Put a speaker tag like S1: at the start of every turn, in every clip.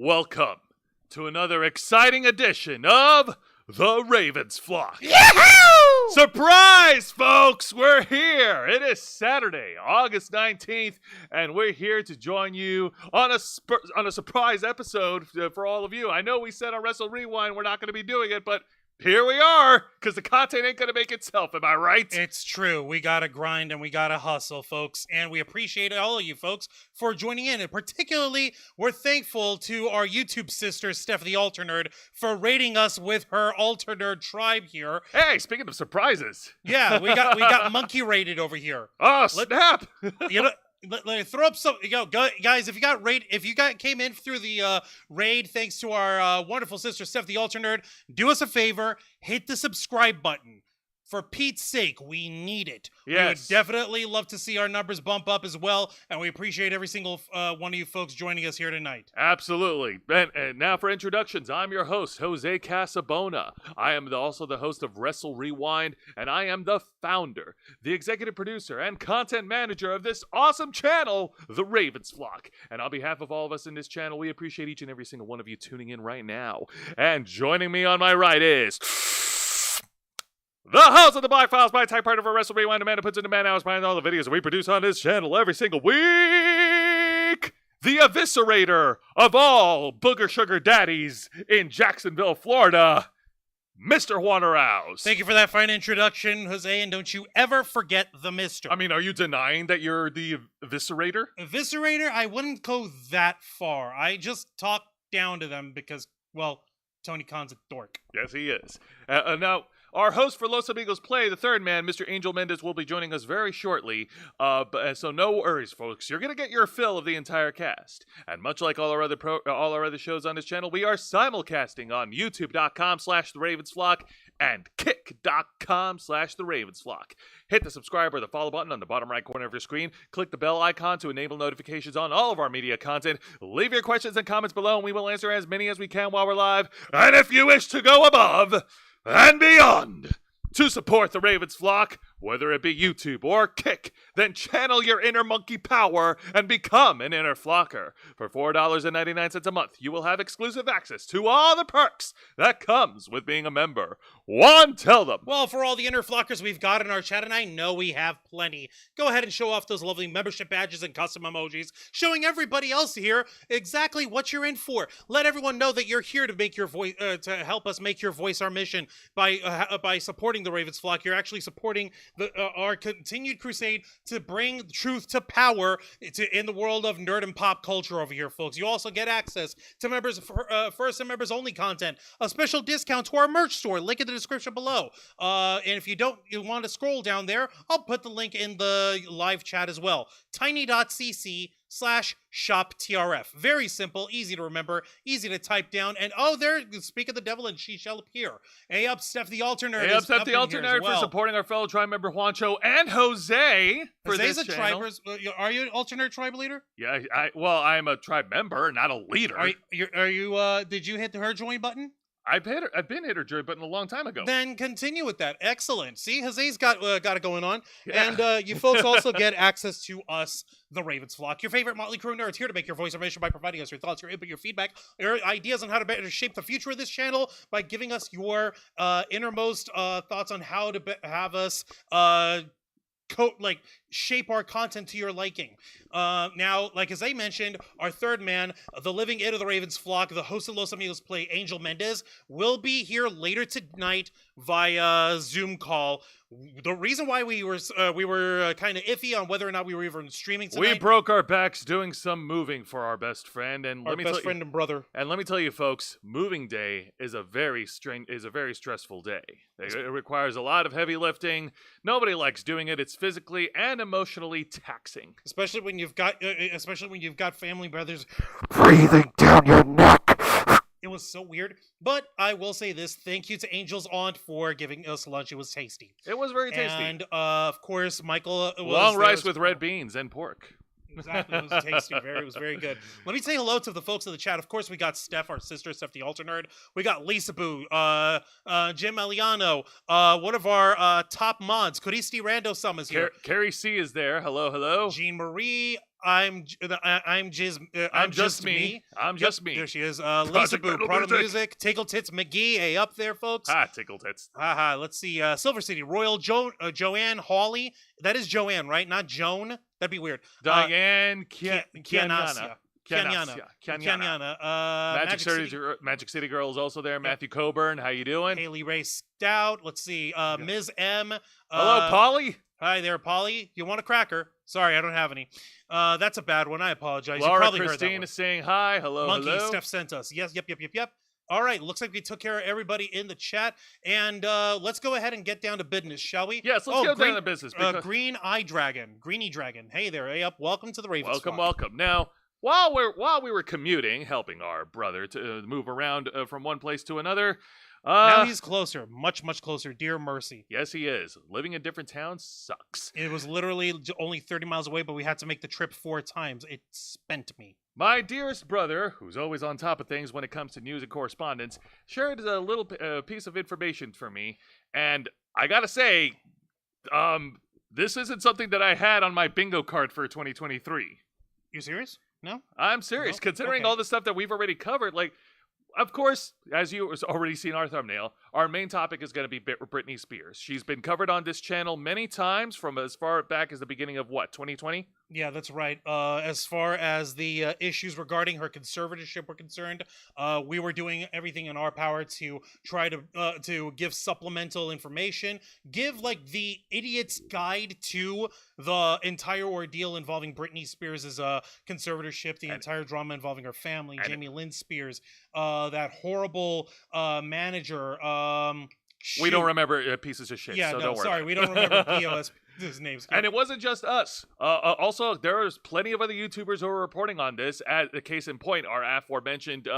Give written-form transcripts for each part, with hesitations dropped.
S1: Welcome to another exciting edition of The Ravens Flock.
S2: Yahoo!
S1: Surprise, folks! We're here. It is Saturday, August 19th, and we're here to join you on a surprise episode for all of you. I know we said on Wrestle Rewind we're not going to be doing it, but here we are, because the content ain't going to make itself, am I right?
S2: It's true. We got to grind and we got to hustle, folks. And we appreciate all of you folks for joining in. And particularly, we're thankful to our YouTube sister, Steph the Alter Nerd, for rating us with her Alter Nerd tribe here.
S1: Hey, speaking of surprises.
S2: Yeah, we got monkey rated over here.
S1: Oh, snap!
S2: You know, throw up some, guys. If you came in through the raid, thanks to our wonderful sister Steph the Alter Nerd, do us a favor, hit the subscribe button. For Pete's sake, we need it.
S1: Yes.
S2: We would definitely love to see our numbers bump up as well, and we appreciate every single one of you folks joining us here tonight.
S1: Absolutely. And now for introductions. I'm your host, Jose Casabona. I am also the host of Wrestle Rewind, and I am the founder, the executive producer, and content manager of this awesome channel, The Ravens Flock. And on behalf of all of us in this channel, we appreciate each and every single one of you tuning in right now. And joining me on my right is the host of the Black Files, my type partner for Wrestle Rewind, Amanda puts in the man hours behind all the videos that we produce on this channel every single week. The eviscerator of all booger sugar daddies in Jacksonville, Florida, Mr. Juan Arouse.
S2: Thank you for that fine introduction, Jose, and don't you ever forget the Mister.
S1: I mean, are you denying that you're the eviscerator?
S2: Eviscerator? I wouldn't go that far. I just talk down to them because, well, Tony Khan's a dork.
S1: Yes, he is. Now, our host for Los Amigos Play, the third man, Mr. Angel Mendez, will be joining us very shortly. So no worries, folks. You're going to get your fill of the entire cast. And much like all our other shows on this channel, we are simulcasting on youtube.com/theravensflock and kick.com/theravensflock. Hit the subscribe or the follow button on the bottom right corner of your screen. Click the bell icon to enable notifications on all of our media content. Leave your questions and comments below, and we will answer as many as we can while we're live. And if you wish to go above and beyond to support the Ravens Flock, whether it be YouTube or Kick, then channel your inner monkey power and become an inner flocker. For $4.99 a month, you will have exclusive access to all the perks that comes with being a member. Juan, tell them.
S2: Well, for all the inner flockers we've got in our chat, and I know we have plenty, go ahead and show off those lovely membership badges and custom emojis, showing everybody else here exactly what you're in for. Let everyone know that you're here to make your voice, to help us make your voice our mission by supporting the Ravens Flock. You're actually supporting our continued crusade to bring truth to power in the world of nerd and pop culture over here, folks. You also get access to members first and members only content, a special discount to our merch store, link in the description below. And if you want to scroll down there, I'll put the link in the live chat as well. tiny.cc/shoptrf. Very simple, easy to remember, easy to type down. And there, speak of the devil, and she shall appear. Hey up, Steph the Alter Nerd.
S1: Hey up, Steph the Alter Nerd, for supporting our fellow tribe member Juancho and Jose for
S2: Jose's
S1: this
S2: a
S1: channel.
S2: Are you an Alter Nerd tribe leader?
S1: Yeah, I'm a tribe member, not a leader.
S2: Are you? Did you hit her join button?
S1: I've been hit her joy button a long time ago.
S2: Then continue with that. Excellent. See, Jose's got it going on.
S1: Yeah.
S2: And you folks also get access to us, the Ravens Flock, your favorite Motley Crue nerds, here to make your voice our mission by providing us your thoughts, your input, your feedback, your ideas on how to better shape the future of this channel by giving us your innermost thoughts on how to have us shape our content to your liking. Now, like as I mentioned, our third man, the living it of the Ravens Flock, the host of Los Amigos Play, Angel Mendez, will be here later tonight via Zoom call. The reason why we were kind of iffy on whether or not we were even streaming tonight.
S1: We broke our backs doing some moving for our best friend, and
S2: our best friend and brother.
S1: And let me tell you, folks, moving day is a very stressful day. It requires a lot of heavy lifting. Nobody likes doing it. It's physically and emotionally taxing,
S2: especially when you've got family members
S3: breathing down your neck.
S2: It was so weird. But I will say this. Thank you to Angel's aunt for giving us lunch. It was tasty.
S1: It was very tasty.
S2: And, of course, Michael was
S1: long rice with red beans and pork.
S2: Exactly. It was tasty. It was very good. Let me say hello to the folks in the chat. Of course, we got Steph, our sister, Steph the Alter Nerd. We got Lisa Boo, Jim Eliano, one of our top mods, Christy Rando Summers here.
S1: Carrie C is there. Hello, hello.
S2: Jean Marie, I'm just me.
S1: I'm just me.
S2: There she is. Lisa
S1: Project
S2: Boo,
S1: Metal
S2: Prado
S1: Music.
S2: Music, Tickle Tits McGee. Hey, up there, folks.
S1: Ah, tickle tits.
S2: Haha. Let's see. Silver City, Royal Joanne Hawley. That is Joanne, right? Not Joan. That'd be weird.
S1: Diane
S2: Kianasia. Kianyana.
S1: Magic City Girl is also there. Matthew Coburn, how you doing?
S2: Haley Ray Stout. Let's see. Ms. M.
S1: Hello, Polly.
S2: Hi there, Polly. You want a cracker? Sorry, I don't have any. That's a bad one. I apologize.
S1: Laura
S2: you probably heard that
S1: Christine
S2: one.
S1: is saying hi. Hello,
S2: Monkey,
S1: hello.
S2: Steph sent us. Yes, yep. All right, looks like we took care of everybody in the chat. And let's go ahead and get down to business, shall we?
S1: Yes, let's go down to business. Because...
S2: Green Eye Dragon. Greeny Dragon. Hey there, hey up. Welcome to the Ravens.
S1: Welcome. Now, while we were commuting, helping our brother to move around from one place to another...
S2: now he's closer, much closer. Dear mercy.
S1: Yes, he is. Living in different towns sucks.
S2: It was literally only 30 miles away, but we had to make the trip 4 times. It spent me.
S1: My dearest brother, who's always on top of things when it comes to news and correspondence, shared a little piece of information for me, and I gotta say, this isn't something that I had on my bingo card for 2023.
S2: You serious? No?
S1: I'm serious.
S2: No?
S1: Considering
S2: Okay.
S1: all the stuff that we've already covered, like, of course, as you already seen our thumbnail, our main topic is going to be Britney Spears. She's been covered on this channel many times from as far back as the beginning of, 2020?
S2: Yeah, that's right. As far as the issues regarding her conservatorship were concerned, we were doing everything in our power to try to give supplemental information, give like the idiot's guide to the entire ordeal involving Britney Spears' conservatorship, the entire drama involving her family, Jamie Lynn Spears, that horrible manager.
S1: We don't remember pieces of shit,
S2: Yeah,
S1: so
S2: no,
S1: don't worry.
S2: sorry, we don't remember POS. His name's
S1: And it wasn't just us. Also, there's plenty of other YouTubers who are reporting on this. As the case in point, our aforementioned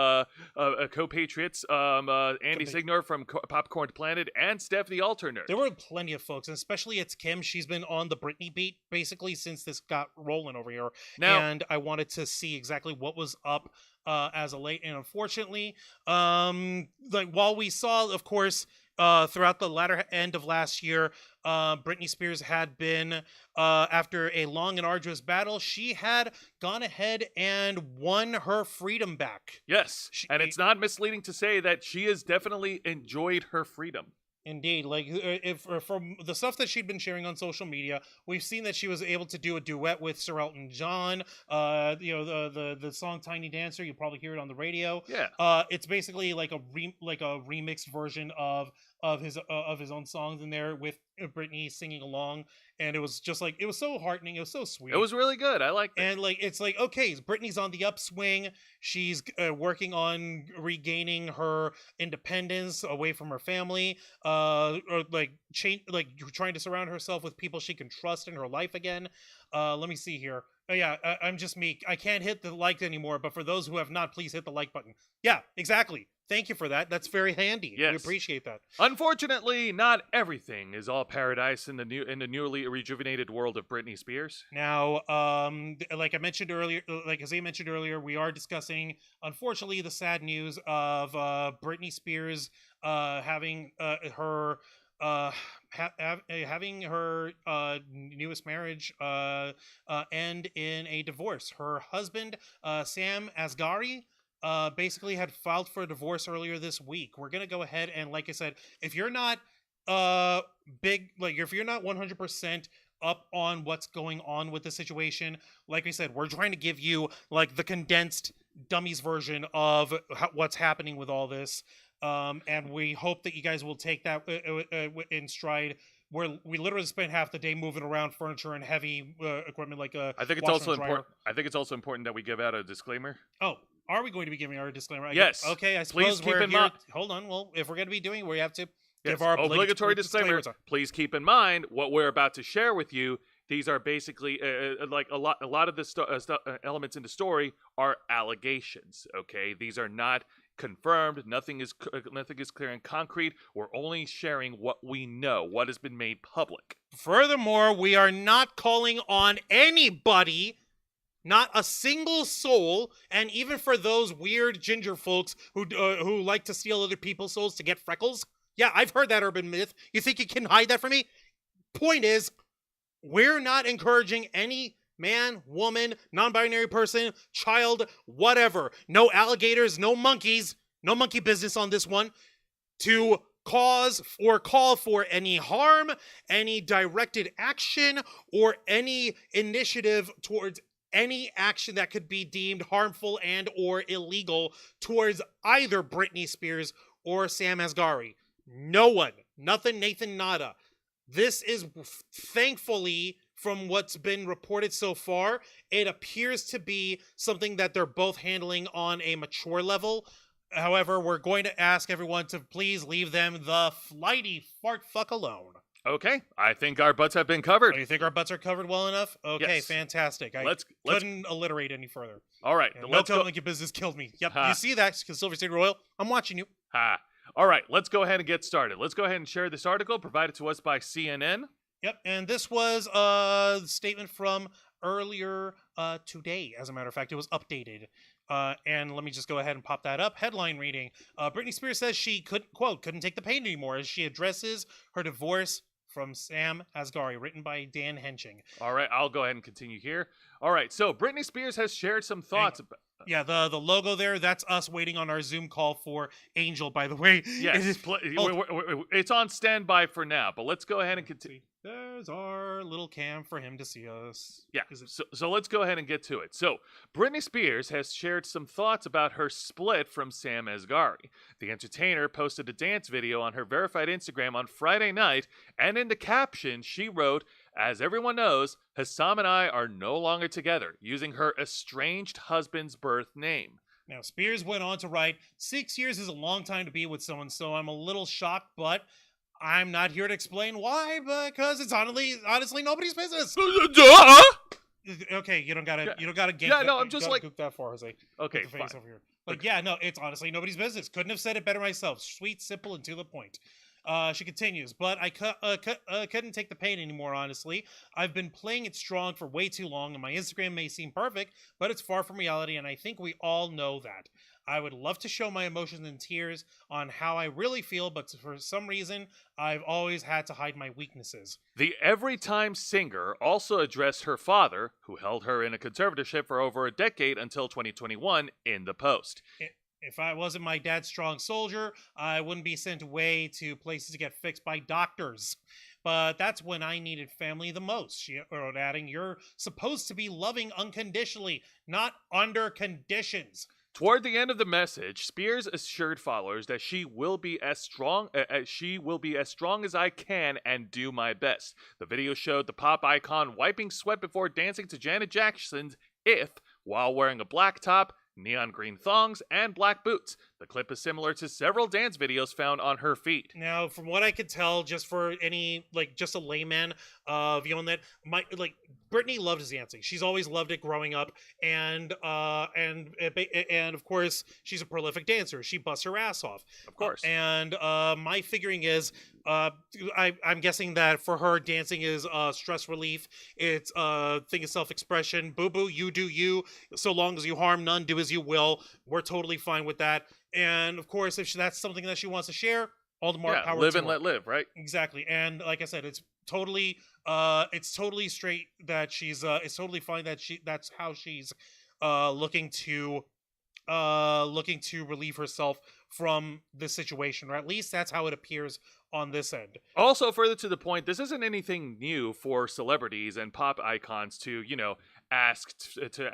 S1: co-patriots, Andy Signor from Popcorn Planet and Steph the Alterner.
S2: There were plenty of folks, and especially it's Kim. She's been on the Britney beat basically since this got rolling over here.
S1: Now,
S2: and I wanted to see exactly what was up as of late. And unfortunately, like while we saw, of course, throughout the latter end of last year, Britney Spears had been, after a long and arduous battle, she had gone ahead and won her freedom back.
S1: Yes, and it's not misleading to say that she has definitely enjoyed her freedom.
S2: Indeed, like if from the stuff that she'd been sharing on social media, we've seen that she was able to do a duet with Sir Elton John. The song "Tiny Dancer," you probably hear it on the radio.
S1: Yeah.
S2: It's basically like a remixed version of his own songs in there with Britney singing along, and it was just like it was so heartening. It was so sweet.
S1: It was really good. I liked it.
S2: And like it's like okay, Britney's on the upswing. She's working on regaining her independence away from her family. Or like trying to surround herself with people she can trust in her life again. Let me see here. Oh yeah, I'm just me. I can't hit the like anymore, but for those who have not, please hit the like button. Yeah, exactly. Thank you for that. That's very handy.
S1: Yes.
S2: We appreciate that.
S1: Unfortunately, not everything is all paradise in the newly rejuvenated world of Britney Spears.
S2: Now, like I mentioned earlier, we are discussing, unfortunately, the sad news of Britney Spears having her having her newest marriage end in a divorce. Her husband, Sam Asghari, basically had filed for a divorce earlier this week. We're gonna go ahead and, like I said, if you're not if you're not 100% up on what's going on with the situation, like I said, we're trying to give you like the condensed dummies version of what's happening with all this. And we hope that you guys will take that in stride. Where we literally spent half the day moving around furniture and heavy equipment like a.
S1: I think it's also important. I think it's also important that we give out a disclaimer.
S2: Oh, are we going to be giving our disclaimer?
S1: Yes.
S2: Okay, I
S1: Please
S2: suppose
S1: keep
S2: we're
S1: in
S2: here.
S1: mind.
S2: Hold on. Well, if we're going to be doing, we have to
S1: Yes,
S2: give our
S1: obligatory disclaimer.
S2: disclaimers.
S1: Please keep in mind what we're about to share with you. These are basically like a lot of the elements in the story are allegations. Okay, these are not confirmed. Nothing is clear and concrete. We're only sharing what we know, what has been made public.
S2: Furthermore, we are not calling on anybody, not a single soul, and even for those weird ginger folks who like to steal other people's souls to get freckles. Yeah, I've heard that urban myth. You think you can hide that from me? Point is, we're not encouraging any man, woman, non-binary person, child, whatever. No alligators, no monkeys, no monkey business on this one, to cause or call for any harm, any directed action, or any initiative towards any action that could be deemed harmful and or illegal towards either Britney Spears or Sam Asghari. No one. Nothing, Nathan, nada. This is, thankfully, from what's been reported so far, it appears to be something that they're both handling on a mature level. However, we're going to ask everyone to please leave them the flighty fart fuck alone.
S1: Okay, I think our butts have been covered.
S2: Oh, you think our butts are covered well enough? Okay,
S1: Yes.
S2: Fantastic. I couldn't alliterate any further.
S1: All right,
S2: And
S1: let's
S2: no
S1: go.
S2: Like your business killed me. Yep,
S1: Ha.
S2: you see that, because Silver State Royal, I'm watching you.
S1: Ha. All right, let's go ahead and get started. Let's go ahead and share this article provided to us by CNN.
S2: Yep, and this was a statement from earlier today. As a matter of fact, it was updated. And let me just go ahead and pop that up. Headline reading. Britney Spears says she couldn't take the pain anymore as she addresses her divorce from Sam Asghari, written by Dan Henching.
S1: All right, I'll go ahead and continue here. All right, so Britney Spears has shared some thoughts.
S2: Yeah, the logo there, that's us waiting on our Zoom call for Angel, by the way.
S1: Yes, it's on standby for now, but let's go ahead and continue.
S2: There's our little cam for him to see us.
S1: Yeah, so let's go ahead and get to it. So, Britney Spears has shared some thoughts about her split from Sam Asghari. The entertainer posted a dance video on her verified Instagram on Friday night, and in the caption, she wrote, "As everyone knows, Hassam and I are no longer together," using her estranged husband's birth name.
S2: Now, Spears went on to write, 6 years is a long time to be with someone, so I'm a little shocked, but I'm not here to explain why, because it's honestly nobody's business. Okay, you don't gotta gank
S1: Yeah, no, I'm just like
S2: gook that for Jose.
S1: Okay,
S2: Put the
S1: fine.
S2: face over here. Like, yeah, no, it's honestly nobody's business. Couldn't have said it better myself. Sweet, simple, and to the point. She continues, but I couldn't take the pain anymore, honestly. I've been playing it strong for way too long, and my Instagram may seem perfect, but it's far from reality, and I think we all know that. I would love to show my emotions and tears on how I really feel, but for some reason, I've always had to hide my weaknesses.
S1: The Everytime singer also addressed her father, who held her in a conservatorship for over a decade until 2021, in the post.
S2: If I wasn't my dad's strong soldier, I wouldn't be sent away to places to get fixed by doctors. But that's when I needed family the most. She wrote, adding, "You're supposed to be loving unconditionally, not under conditions."
S1: Toward the end of the message, Spears assured followers that she will be as strong as I can and do my best. The video showed the pop icon wiping sweat before dancing to Janet Jackson's "If" while wearing a black top, neon green thongs, and black boots. The clip is similar to several dance videos found on her feed.
S2: Now, from what I could tell, just for any, just a layman viewing that, Britney loves dancing. She's always loved it growing up, and of course, she's a prolific dancer. She busts her ass off.
S1: Of course.
S2: And my figuring is, I'm guessing that for her, dancing is stress relief. It's a thing of self-expression. Boo-boo, you do you. So long as you harm none, do as you will. We're totally fine with that. And of course, if that's something that she wants to share, all the more power
S1: live
S2: to
S1: and
S2: her.
S1: let live, right?
S2: Exactly. And like I said, it's totally straight that she's it's totally fine that that's how she's looking to relieve herself from this situation, or at least that's how it appears on this end.
S1: Also, further to the point, this isn't anything new for celebrities and pop icons to, ask to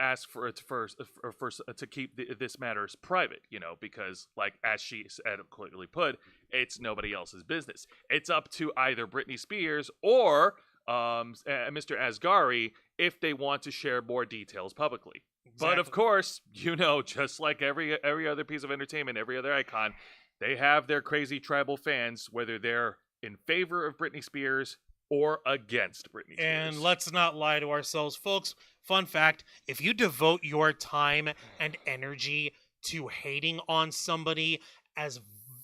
S1: keep this matters private, because, as she said, clearly put, it's nobody else's business. It's up to either Britney Spears or Mr. Asghari if they want to share more details publicly.
S2: Exactly.
S1: But of course, just like every other piece of entertainment, every other icon, they have their crazy tribal fans, whether they're in favor of Britney Spears or against Britney Spears.
S2: And let's not lie to ourselves, folks. Fun fact, if you devote your time and energy to hating on somebody as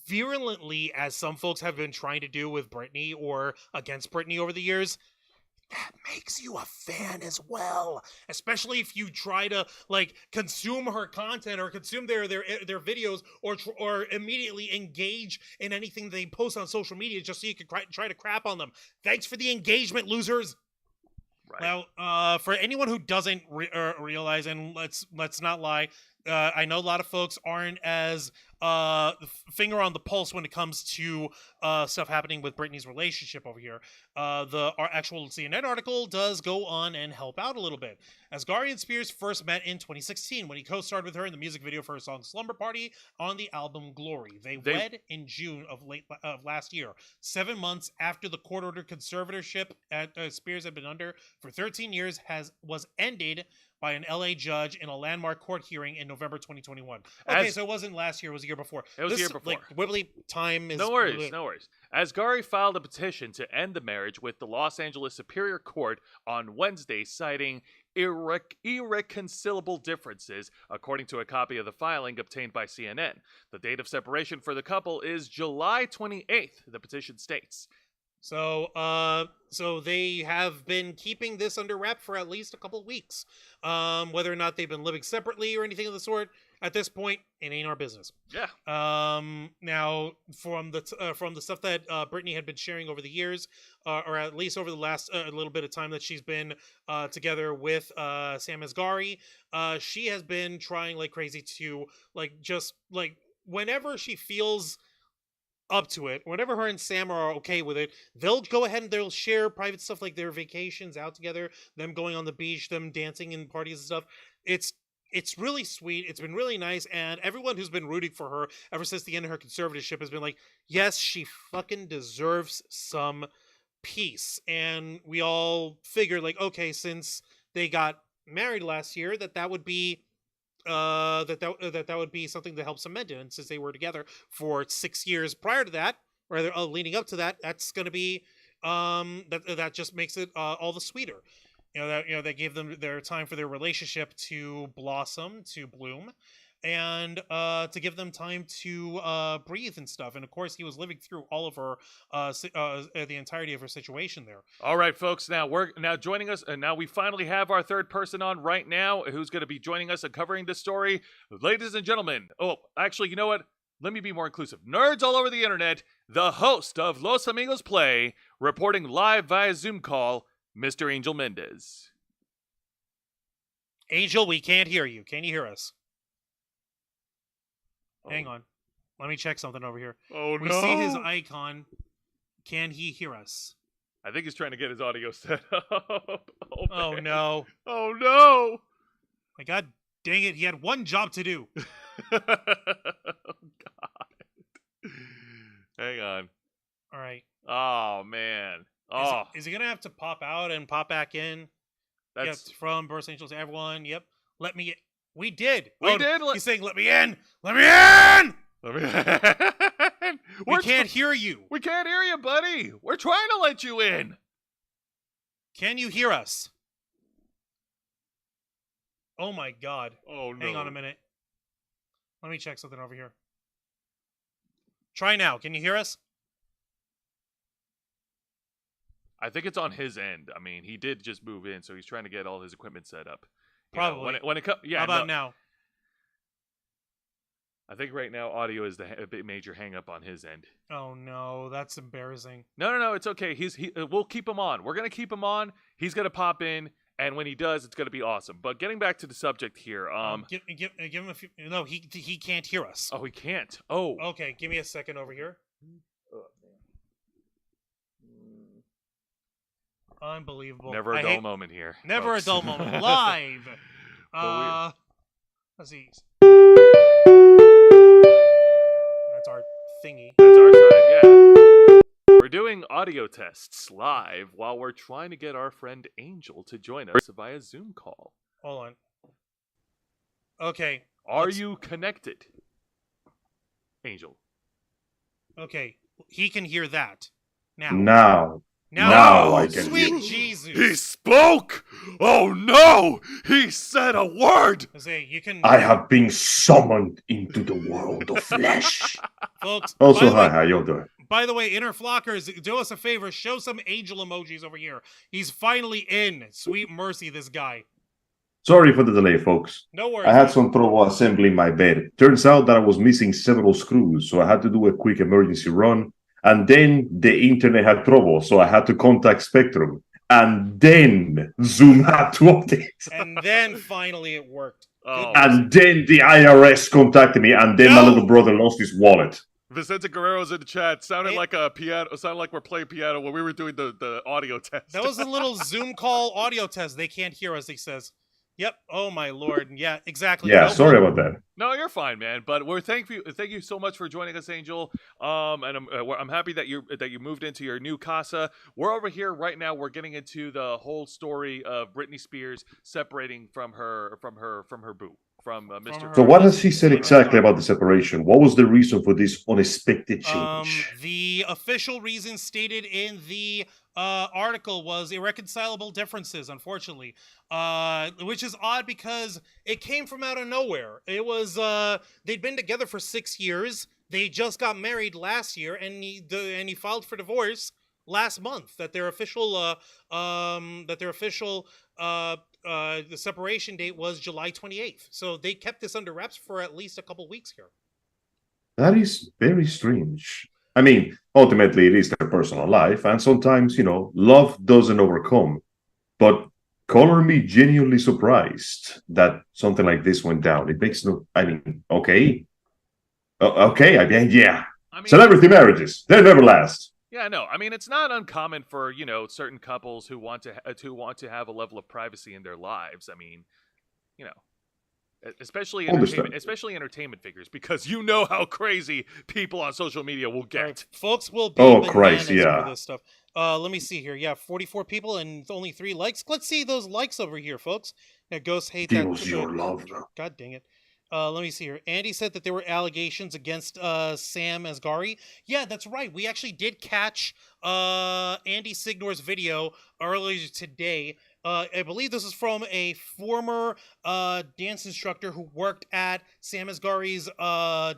S2: virulently as some folks have been trying to do with Britney or against Britney over the years, that makes you a fan as well. Especially if you try to consume her content or consume their videos or immediately engage in anything they post on social media just so you can try to crap on them. Thanks for the engagement, losers.
S1: Right.
S2: Now, for anyone who doesn't realize, and let's not lie, I know a lot of folks aren't as finger on the pulse when it comes to stuff happening with Britney's relationship over here. Our actual CNN article does go on and help out a little bit. As Gary and Spears first met in 2016 when he co-starred with her in the music video for her song "Slumber Party" on the album "Glory." They wed in June of last year, 7 months after the court-ordered conservatorship Spears had been under for 13 years was ended by an LA judge in a landmark court hearing in November 2021. Okay, so it wasn't last year, it was the year before.
S1: It was the year before.
S2: Like, Wibbly, time is...
S1: No worries. Asghari filed a petition to end the marriage with the Los Angeles Superior Court on Wednesday, citing irreconcilable differences, according to a copy of the filing obtained by CNN. The date of separation for the couple is July 28th, the petition states.
S2: So they have been keeping this under wrap for at least a couple of weeks. Whether or not they've been living separately or anything of the sort, at this point, it ain't our business.
S1: Yeah.
S2: Now, from the stuff that Britney had been sharing over the years, or at least over the last little bit of time that she's been together with Sam Asghari, she has been trying like crazy to just whenever she feels up to it, whenever her and Sam are okay with it, they'll go ahead and they'll share private stuff like their vacations out together, them going on the beach, them dancing in parties and stuff. It's really sweet. It's been really nice, and everyone who's been rooting for her ever since the end of her conservatorship has been like, yes, she fucking deserves some peace. And we all figured like, okay, since they got married last year, that would be that would be something to help cement it. And since they were together for 6 years prior to that, or leading up to that, that's going to be that just makes it all the sweeter. They gave them their time for their relationship to blossom, to bloom, and to give them time to breathe and stuff. And of course, he was living through all of her the entirety of her situation there.
S1: All right, folks. Now joining us, and now we finally have our third person on right now, who's going to be joining us and covering this story, ladies and gentlemen. Oh, actually, you know what? Let me be more inclusive. Nerds all over the internet. The host of Los Amigos Play, reporting live via Zoom call, Mr. Angel Mendez.
S2: Angel, we can't hear you. Can you hear us? Hang on. Let me check something over here.
S1: Oh, no.
S2: We see his icon. Can he hear us?
S1: I think he's trying to get his audio set up.
S2: Oh, no.
S1: Oh, no.
S2: My God dang it. He had one job to do.
S1: Oh, God. Hang on.
S2: All right.
S1: Oh, man. Oh.
S2: Is he going to have to pop out and pop back in?
S1: That's
S2: from Burst Angels to everyone. Yep. Let me... We did.
S1: We did.
S2: He's saying, "Let me in. Let me in."
S1: Let me in.
S2: We can't hear you.
S1: We can't hear you, buddy. We're trying to let you in.
S2: Can you hear us? Oh my God.
S1: Oh no.
S2: Hang on a minute. Let me check something over here. Try now. Can you hear us?
S1: I think it's on his end. I mean, he did just move in, so he's trying to get all his equipment set up.
S2: Probably.
S1: When it comes, yeah.
S2: How about now?
S1: I think right now audio is the major hang up on his end.
S2: Oh no, that's embarrassing.
S1: No, it's okay. We'll keep him on. We're gonna keep him on. He's gonna pop in, and when he does, it's gonna be awesome. But getting back to the subject here,
S2: give him a few. No, he can't hear us.
S1: Oh, he can't. Oh.
S2: Okay, give me a second over here.
S1: Oh, man.
S2: Unbelievable.
S1: Never a dull moment here.
S2: Never
S1: folks.
S2: a dull moment. Live. Let's see. That's our thingy.
S1: That's our side, yeah. We're doing audio tests live while we're trying to get our friend Angel to join us via Zoom call.
S2: Hold on. Okay.
S1: Are you connected, Angel?
S2: Okay. He can hear that.
S3: Now I can
S2: sweet
S3: hear.
S2: Jesus.
S1: He spoke! Oh no! He said a word!
S2: You can...
S3: I have been summoned into the world of flesh.
S2: Folks,
S3: Also, hi, how y'all doing?
S2: by the way, inner flockers, do us a favor. Show some angel emojis over here. He's finally in. Sweet mercy, this guy.
S3: Sorry for the delay, folks.
S2: No worries.
S3: I had some trouble assembling my bed. Turns out that I was missing several screws, so I had to do a quick emergency run. And then the internet had trouble, so I had to contact Spectrum. and then Zoom had to update.
S2: And then finally it worked.
S1: Oh.
S3: And then the IRS contacted me, and then my little brother lost his wallet.
S1: Vicente Guerrero's in the chat. Sounded
S2: Hey.
S1: like a piano. Sounded like we're playing piano when we were doing the audio test.
S2: That was a little Zoom call audio test. They can't hear us, he says. Yep. Oh, my Lord. Yeah, exactly.
S3: Yeah,
S2: No,
S3: sorry about that.
S1: No, you're fine, man. But we're thank you so much for joining us, Angel. And I'm happy that you moved into your new casa. We're over here right now. We're getting into the whole story of Britney Spears separating from her boo. From Mr.
S3: So what has she said exactly about the separation? What was the reason for this unexpected change?
S2: The official reason stated in the article was irreconcilable differences, unfortunately, which is odd because it came from out of nowhere. It was they'd been together for 6 years. They just got married last year, and he filed for divorce last month. That their official the separation date was July 28th. So they kept this under wraps for at least a couple weeks here.
S3: That is very strange. I mean, ultimately, it is their personal life, and sometimes, love doesn't overcome. But color me genuinely surprised that something like this went down. It makes no... I mean, okay. Yeah.
S1: I mean,
S3: Celebrity marriages, they never last.
S1: Yeah, no. I mean, it's not uncommon for certain couples who want to have a level of privacy in their lives. I mean, especially entertainment figures, because you know how crazy people on social media will get.
S2: Right. Folks will be
S3: Christ, yeah.
S2: for this stuff. Let me see here. Yeah, 44 people and only 3 likes. Let's see those likes over here, folks. Yeah, Ghosts hate that.
S3: Feels your love.
S2: God dang it. Let me see here. Andy said that there were allegations against Sam Asghari. Yeah, that's right. We actually did catch Andy Signor's video earlier today. I believe this is from a former dance instructor who worked at Sam Asghari's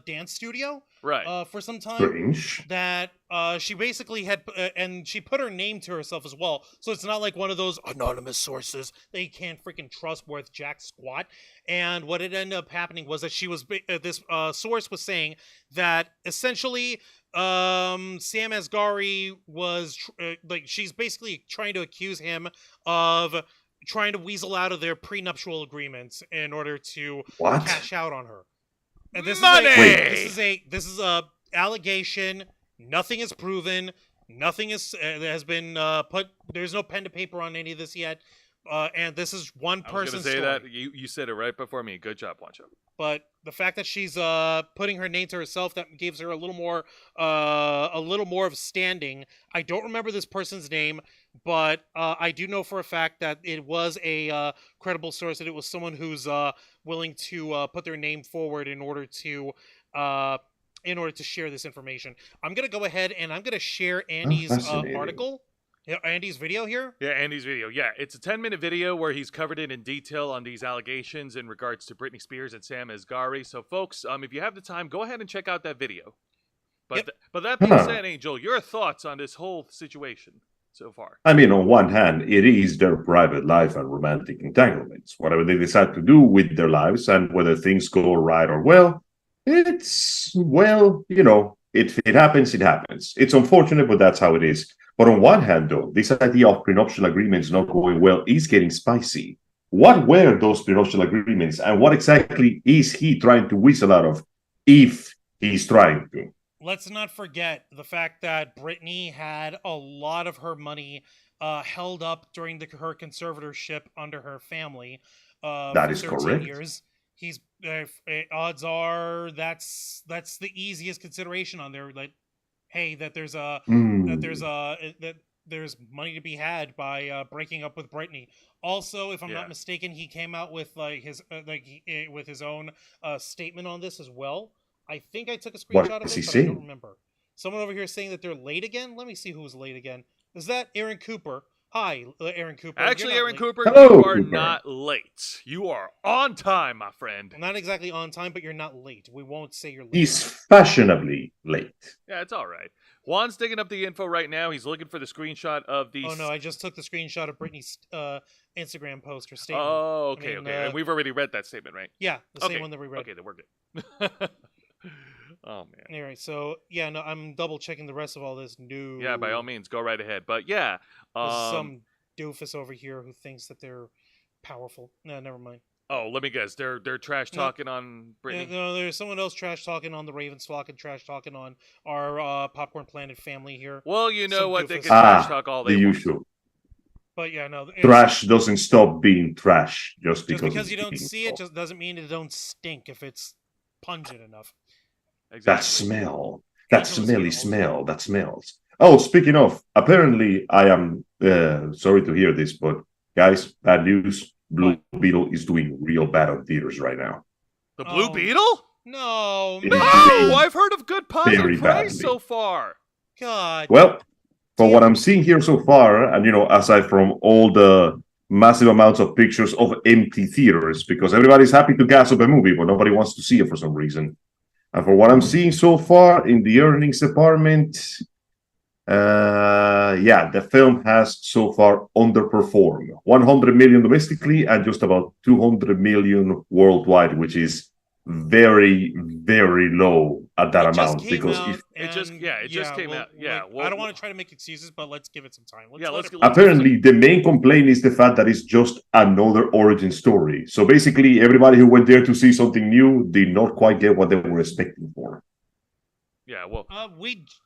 S2: dance studio.
S1: Right.
S2: For some time.
S3: Strange.
S2: That she basically had, and she put her name to herself as well. So it's not like one of those anonymous sources that you can't freaking trust worth jack squat. And what it ended up happening was that she was, this source was saying that essentially Sam Asghari was, she's basically trying to accuse him of trying to weasel out of their prenuptial agreements in order to cash out on her. And this is a allegation. Nothing is proven. Nothing has been put. There's no pen to paper on any of this yet. And this is one person's story.
S1: That you said it right before me. Good job, Juancho.
S2: But the fact that she's putting her name to herself, that gives her a little more of standing. I don't remember this person's name, but I do know for a fact that it was a credible source, that it was someone who's willing to put their name forward in order to share this information. I'm gonna go ahead and I'm gonna share Andy's article. Yeah, Andy's video here?
S1: Yeah, Andy's video. Yeah, it's a 10-minute video where he's covered it in detail on these allegations in regards to Britney Spears and Sam Asghari. So, folks, if you have the time, go ahead and check out that video. But but that being said, Angel, your thoughts on this whole situation so far?
S3: I mean, on one hand, it is their private life and romantic entanglements. Whatever they decide to do with their lives, and whether things go right or well, it's, if it happens, it happens. It's unfortunate, but that's how it is. But on one hand, though, this idea of prenuptial agreements not going well is getting spicy. What were those prenuptial agreements, and what exactly is he trying to whistle out of, if he's trying to?
S2: Let's not forget the fact that Britney had a lot of her money held up during her conservatorship under her family.
S3: That is correct.
S2: Years. He's odds are that's the easiest consideration on there. Like, hey, that there's money to be had by breaking up with Britney. Also, if I'm not mistaken, he came out with with his own statement on this as well. I think I took a screenshot of it, but I don't remember. Someone over here saying that they're late again. Let me see who's late again. Is that Aaron Cooper? Hi, Aaron Cooper.
S1: Actually, Aaron Cooper,
S3: Hello,
S1: you are
S3: Cooper.
S1: not late. You are on time, my friend.
S2: I'm not exactly on time, but you're not late. We won't say you're late.
S3: He's fashionably late.
S1: Yeah, it's all right. Juan's digging up the info right now. He's looking for the screenshot of the...
S2: Oh, no, I just took the screenshot of Britney's Instagram post or statement.
S1: Oh, okay, okay. And we've already read that statement, right?
S2: Yeah, the same one that we read.
S1: Okay, then we're good. Oh, man.
S2: All right, so, yeah, no, I'm double-checking the rest of all this news.
S1: Yeah, by all means, go right ahead. But, yeah.
S2: doofus over here who thinks that they're powerful. No, never mind.
S1: Oh, let me guess. They're trash talking on Britney.
S2: No, there's someone else trash talking on the Ravens flock and trash talking on our Popcorn Planet family here.
S1: Well, you know
S2: Some
S1: what? They
S2: doofus.
S1: can trash talk all they
S3: the
S1: want.
S3: usual.
S2: But yeah, no.
S3: Trash doesn't stop being trash just
S2: Just because
S3: it's
S2: you don't
S3: being
S2: see it
S3: sold.
S2: just doesn't mean it don't stink if it's pungent enough.
S1: Exactly.
S3: That smell. That
S2: Angela's
S3: smelly
S2: here
S3: smell. That smells. Oh, speaking of, apparently I am sorry to hear this, but guys, bad news. Blue Beetle is doing real bad on theaters right now.
S1: The Blue
S2: Oh,
S1: Beetle?
S2: No,
S3: It
S2: man.
S3: is doing
S1: No, I've heard of good
S3: very
S1: positive praise
S3: badly.
S1: so far.
S2: God.
S3: Well, from what
S2: Damn.
S3: I'm seeing here so far, and aside from all the massive amounts of pictures of empty theaters, because everybody's happy to gas up a movie, but nobody wants to see it for some reason. And for what I'm seeing so far in the earnings department, the film has so far underperformed. 100 million domestically and just about 200 million worldwide, which is very, very low at that
S2: It just
S3: amount.
S2: came
S3: because
S2: out,
S3: if
S1: It just came out. Yeah,
S2: I don't want to try to make excuses, but let's give it some time.
S1: let's
S2: it-
S3: apparently the main complaint is the fact that it's just another origin story. So basically, everybody who went there to see something new did not quite get what they were expecting for.
S1: Yeah, well,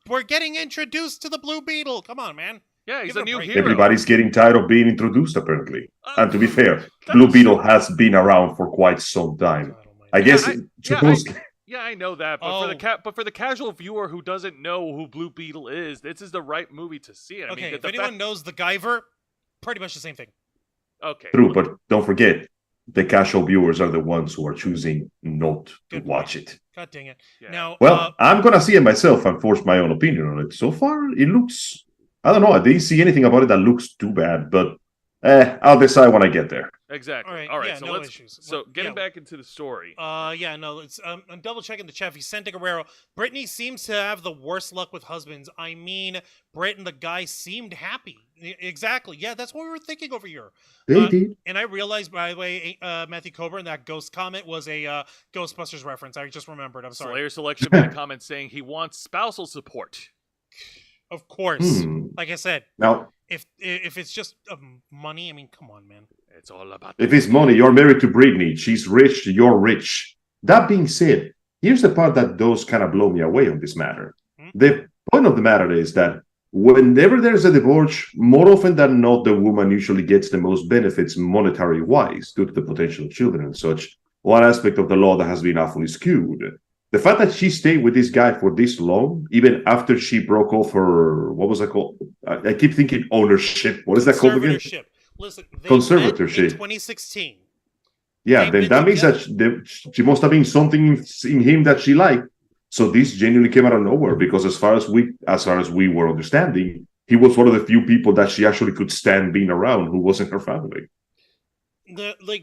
S2: we're getting introduced to the Blue Beetle. Come on, man.
S1: yeah, he's
S2: Give it
S1: a
S2: a
S1: new
S2: break.
S1: hero.
S3: Everybody's getting tired of being introduced, apparently. And to be fair,
S1: that
S3: Blue
S1: was-
S3: Beetle has been around for quite some time.
S2: God almighty.
S3: I guess
S1: Yeah, Yeah, I know that, but
S2: Oh.
S1: for the casual viewer who doesn't know who Blue Beetle is, this is the right movie to see it. I
S2: Okay,
S1: mean,
S2: if
S1: the
S2: anyone
S1: fact-
S2: knows the Guyver, pretty much the same thing.
S1: okay,
S3: true, but don't forget, the casual viewers are the ones who are choosing not to
S2: Good
S3: watch it.
S2: God dang it.
S1: Yeah.
S2: Now,
S3: Well, I'm gonna see it myself and force my own opinion on it. So far, it looks. I don't know. I didn't see anything about it that looks too bad, but I'll decide when I get there.
S1: exactly.
S2: All right, yeah,
S1: so
S2: no
S1: let's.
S2: issues.
S1: So
S2: Well,
S1: getting
S2: yeah.
S1: back into the story.
S2: It's I'm double checking the chat. He sent to Guerrero. Brittany seems to have the worst luck with husbands. I mean, Britt and the guy seemed happy. Exactly. Yeah, that's what we were thinking over here.
S3: They did.
S2: And I realized, by the way, Matthew Coburn, that ghost comment was a Ghostbusters reference. I just remembered. I'm sorry.
S1: Slayer Selection made a comment saying he wants spousal support.
S2: Of course.
S3: Hmm.
S2: Like I said,
S3: Now,
S2: if it's just money, I mean, come on, man.
S1: It's all about.
S3: if it's money, you're married to Britney. She's rich. You're rich. That being said, here's the part that does kind of blow me away on this matter.
S2: Hmm?
S3: The point of the matter is that whenever there's a divorce, more often than not, the woman usually gets the most benefits monetary wise due to the potential children and such. One aspect of the law that has been awfully skewed. The fact that she stayed with this guy for this long, even after she broke off her, what was that called? I keep thinking ownership. What is that called again?
S2: Conservatorship. Listen, they
S3: Conservatorship.
S2: met in 2016.
S3: Yeah,
S2: They've
S3: then
S2: been
S3: that means that she must have been something in him that she liked. So this genuinely came out of nowhere because as far as we were understanding, he was one of the few people that she actually could stand being around who wasn't her family.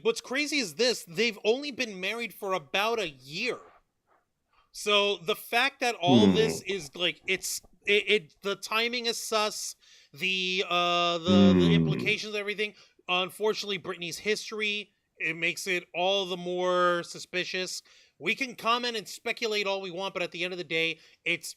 S2: What's crazy is this: they've only been married for about a year. So the fact that all this is like the timing is sus, the implications of everything. Unfortunately, Britney's history, it makes it all the more suspicious. We can comment and speculate all we want, but at the end of the day, it's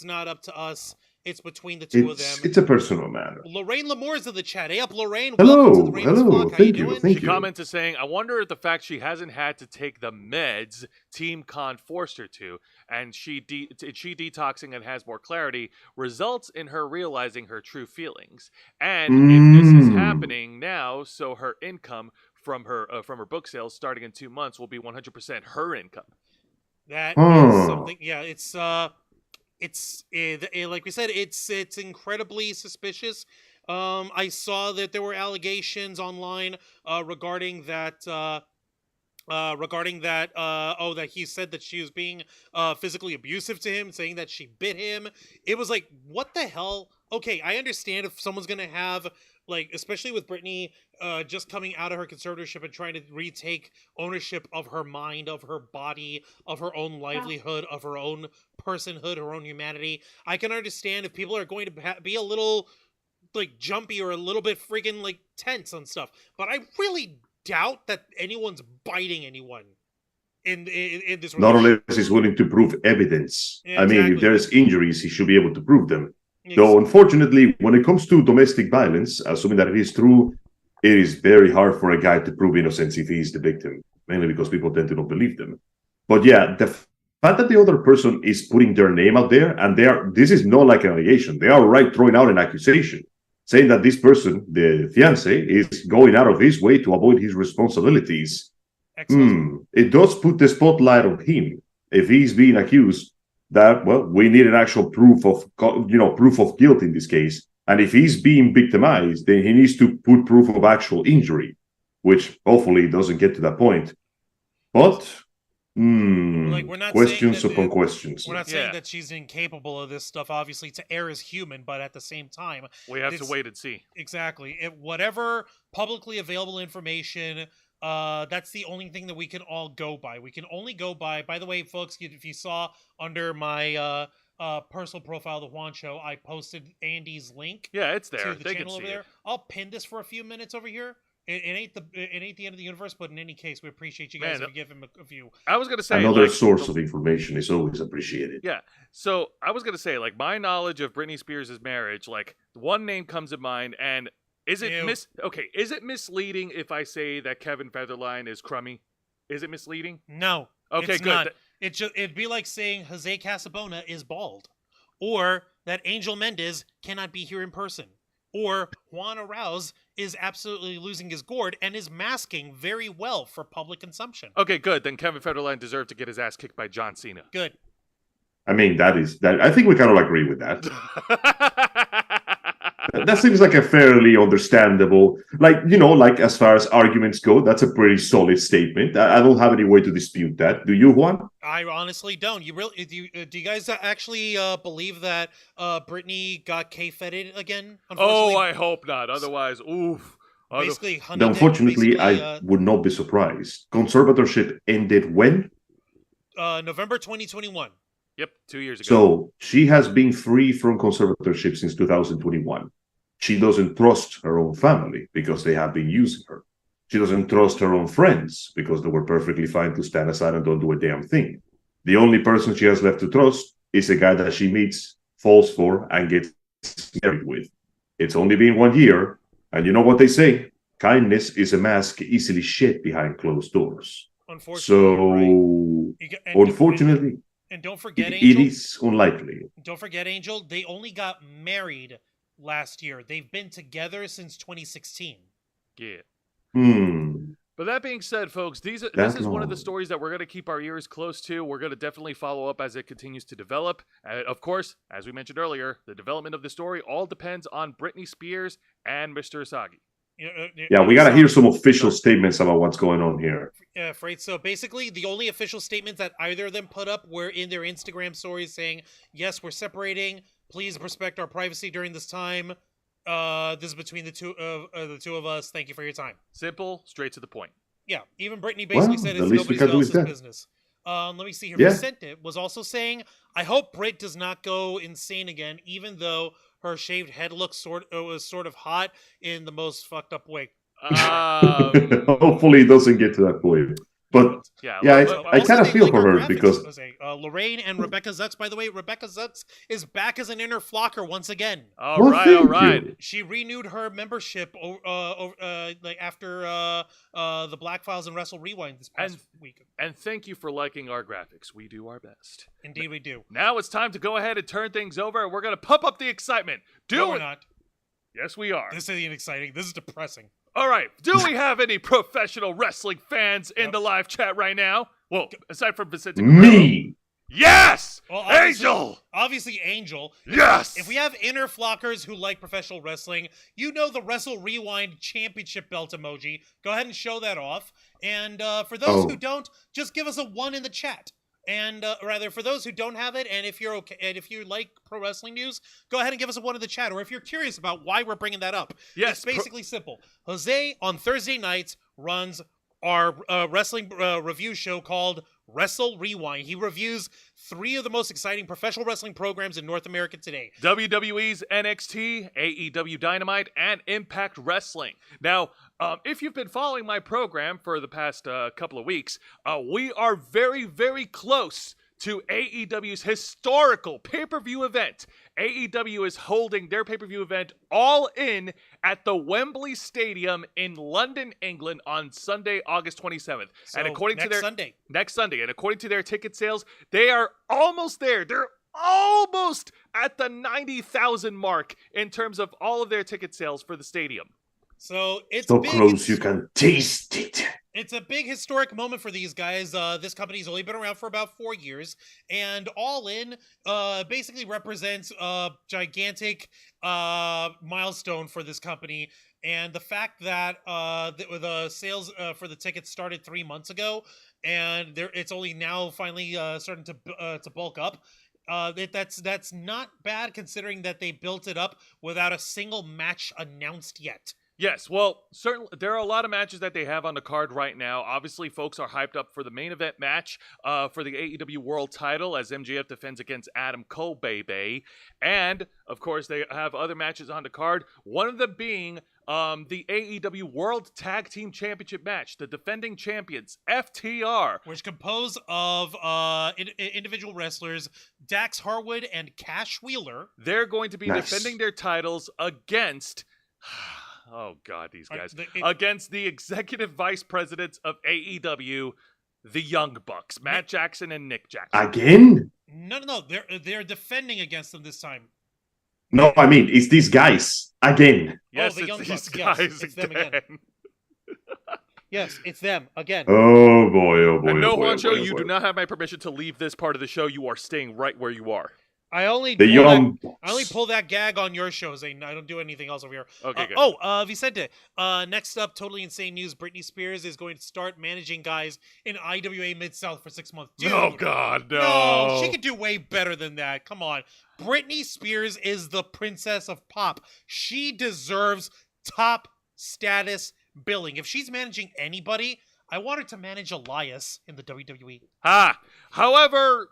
S2: not up to us. It's between the two of them.
S3: It's a personal matter.
S2: Lorraine Lamore's in the chat. Hey up, Lorraine.
S3: Hello,
S2: Welcome to the Ravens
S3: hello.
S2: Flock. How
S3: Thank you,
S2: doing?
S3: thank
S1: She
S3: you.
S1: commented saying, I wonder if the fact she hasn't had to take the meds Team Con forced her to, and she detoxing and has more clarity, results in her realizing her true feelings. And if this is happening now, so her income from her book sales starting in 2 months will be 100% her income.
S2: That is something. Yeah, it's like we said, it's incredibly suspicious. I saw that there were allegations online regarding that. That he said that she was being physically abusive to him, saying that she bit him. It was like, what the hell? Okay, I understand if someone's gonna have, like, especially with Britney just coming out of her conservatorship and trying to retake ownership of her mind, of her body, of her own livelihood, of her own personhood, her own humanity. I can understand if people are going to be a little, like, jumpy or a little bit freaking, like, tense on stuff. But I really doubt that anyone's biting anyone in this
S3: Not
S2: relationship.
S3: unless he's willing to prove evidence.
S2: Yeah,
S3: I mean,
S2: exactly.
S3: if there's injuries, he should be able to prove them. Though, unfortunately, when it comes to domestic violence, assuming that it is true, it is very hard for a guy to prove innocence if he is the victim, mainly because people tend to not believe them. But yeah, the fact that the other person is putting their name out there, and this is not like an allegation, they are right throwing out an accusation, saying that this person, the fiance, is going out of his way to avoid his responsibilities. It does put the spotlight on him if he's being accused. That, well, we need an actual proof of guilt in this case. And if he's being victimized, then he needs to put proof of actual injury, which hopefully doesn't get to that point. But,
S2: we're not
S3: questions upon questions.
S2: We're not saying that she's incapable of this stuff, obviously, to err is human, but at the same time...
S1: We have to wait and see.
S2: Exactly. Whatever publicly available information... that's the only thing that we can all go by. We can only go by the way, folks, if you saw under my personal profile, The Juan Show, I posted Andy's link.
S1: Yeah, it's there.
S2: To the
S1: they
S2: channel
S1: can
S2: over
S1: see
S2: there.
S1: it.
S2: I'll pin this for a few minutes over here. It ain't the end of the universe, but in any case, we appreciate you guys if you give him a view.
S1: I was gonna say
S3: another source of information is always appreciated.
S1: Yeah. So I was gonna say, like, my knowledge of Britney Spears' marriage, like, one name comes to mind, and is it is it misleading if I say that Kevin Federline is crummy? Is it misleading?
S2: No.
S1: Okay,
S2: it's
S1: good.
S2: Not. It'd be like saying Jose Casabona is bald, or that Angel Mendez cannot be here in person, or Juan Arauz is absolutely losing his gourd and is masking very well for public consumption.
S1: Okay, good. Then Kevin Federline deserved to get his ass kicked by John Cena.
S2: Good.
S3: I mean, that. I think we kind of agree with that. That seems like a fairly understandable, like as far as arguments go, that's a pretty solid statement. I don't have any way to dispute that. Do you, Juan?
S2: I honestly don't. Do you guys actually believe that Britney got K-feted again?
S1: Oh, I hope not. Otherwise, oof.
S2: Basically,
S3: unfortunately, I would not be surprised. Conservatorship ended when?
S2: November 2021.
S1: Yep, 2 years ago.
S3: So she has been free from conservatorship since 2021. She doesn't trust her own family because they have been using her. She doesn't trust her own friends because they were perfectly fine to stand aside and don't do a damn thing. The only person she has left to trust is a guy that she meets, falls for, and gets married with. It's only been 1 year, and you know what they say? Kindness is a mask easily shed behind closed doors. Unfortunately,
S2: and don't forget,
S3: Angel, it is unlikely.
S2: Don't forget, Angel, they only got married last year. They've been together since 2016.
S1: Yeah. But that being said, folks, this is one of the stories that we're going to keep our ears close to. We're going to definitely follow up as it continues to develop. Of course, as we mentioned earlier, the development of the story all depends on Britney Spears and Mr. Asagi.
S3: Yeah, we got to hear some official statements about what's going on here.
S2: Yeah, right. So basically, the only official statements that either of them put up were in their Instagram stories saying, yes, we're separating. Please respect our privacy during this time. This is between the two of us. Thank you for your time.
S1: Simple, straight to the point.
S2: Yeah, even Britney basically said it's nobody else's business. Let me see here. Vicente was also saying, I hope Brit does not go insane again, even though her shaved head looks was sort of hot in the most fucked up way.
S3: Hopefully it doesn't get to that point. But I kind of feel for her because
S2: Lorraine and Rebecca Zutz, by the way, Rebecca Zutz is back as an inner flocker once again.
S1: All right.
S2: She renewed her membership after the Black Files and Wrestle Rewind this past week.
S1: And thank you for liking our graphics. We do our best.
S2: Indeed, we do.
S1: Now it's time to go ahead and turn things over, and we're going to pump up the excitement.
S2: No, we're not.
S1: Yes, we are.
S2: This isn't exciting. This is depressing.
S1: All right. Do we have any professional wrestling fans in the live chat right now? Well, aside from Vicente Guerrero.
S3: Me.
S1: Yes!
S2: Well,
S1: Angel!
S2: Obviously, Angel.
S1: Yes!
S2: If we have inner flockers who like professional wrestling, you know the Wrestle Rewind championship belt emoji. Go ahead and show that off. And for those who don't, just give us a 1 in the chat. And rather, for those who don't have it, and if you're okay, and if you like pro wrestling news, go ahead and give us a 1 in the chat. Or if you're curious about why we're bringing that up, it's basically simple. Jose on Thursday nights runs our wrestling review show called Wrestle Rewind. He reviews 3 of the most exciting professional wrestling programs in North America today.
S1: WWE's NXT, AEW Dynamite, and Impact Wrestling. Now, if you've been following my program for the past couple of weeks, we are very, very close to AEW's historical pay-per-view event. AEW is holding their pay-per-view event All In at the Wembley Stadium in London, England on Sunday, August 27th.
S2: So
S1: And according to their
S2: Sunday.
S1: next Sunday, and according to their ticket sales, they are almost there. They're almost at the 90,000 mark in terms of all of their ticket sales for the stadium.
S2: So it's
S3: So
S2: big.
S3: close you can taste it.
S2: It's a big historic moment for these guys. This company's only been around for about 4 years, and All In basically represents a gigantic milestone for this company. And the fact that the sales for the tickets started 3 months ago, and it's only now finally starting to bulk up. That's not bad considering that they built it up without a single match announced yet.
S1: Yes, well, certainly there are a lot of matches that they have on the card right now. Obviously, folks are hyped up for the main event match for the AEW World Title as MJF defends against Adam Cole, baby. And, of course, they have other matches on the card, one of them being the AEW World Tag Team Championship match, the defending champions, FTR.
S2: Which composed of individual wrestlers, Dax Harwood and Cash Wheeler.
S1: They're going to be
S3: Nice.
S1: defending their titles against... Oh, God, these guys. Against the executive vice presidents of AEW, the Young Bucks, Matt Jackson and Nick Jackson.
S3: Again?
S2: No. They're defending against them this time.
S3: No, I mean, it's these guys. Again.
S1: Yes,
S2: the
S1: it's
S2: Young
S1: these
S2: Bucks.
S1: guys
S2: Yes, it's them again. Yes, it's them again.
S3: Oh, boy, oh, boy.
S1: And no,
S3: oh, boy, oh,
S1: Juancho,
S3: boy, oh,
S1: you
S3: boy.
S1: do not have my permission to leave this part of the show. You are staying right where you are.
S2: I only
S3: The Young Bucks.
S2: I only pull that gag on your shows. I don't do anything else over here.
S1: Okay, good.
S2: Vicente. Next up, totally insane news. Britney Spears is going to start managing guys in IWA Mid-South for 6 months. Dude,
S1: Oh, God, no.
S2: no, she could do way better than that. Come on. Britney Spears is the princess of pop. She deserves top status billing. If she's managing anybody, I want her to manage Elias in the WWE.
S1: However,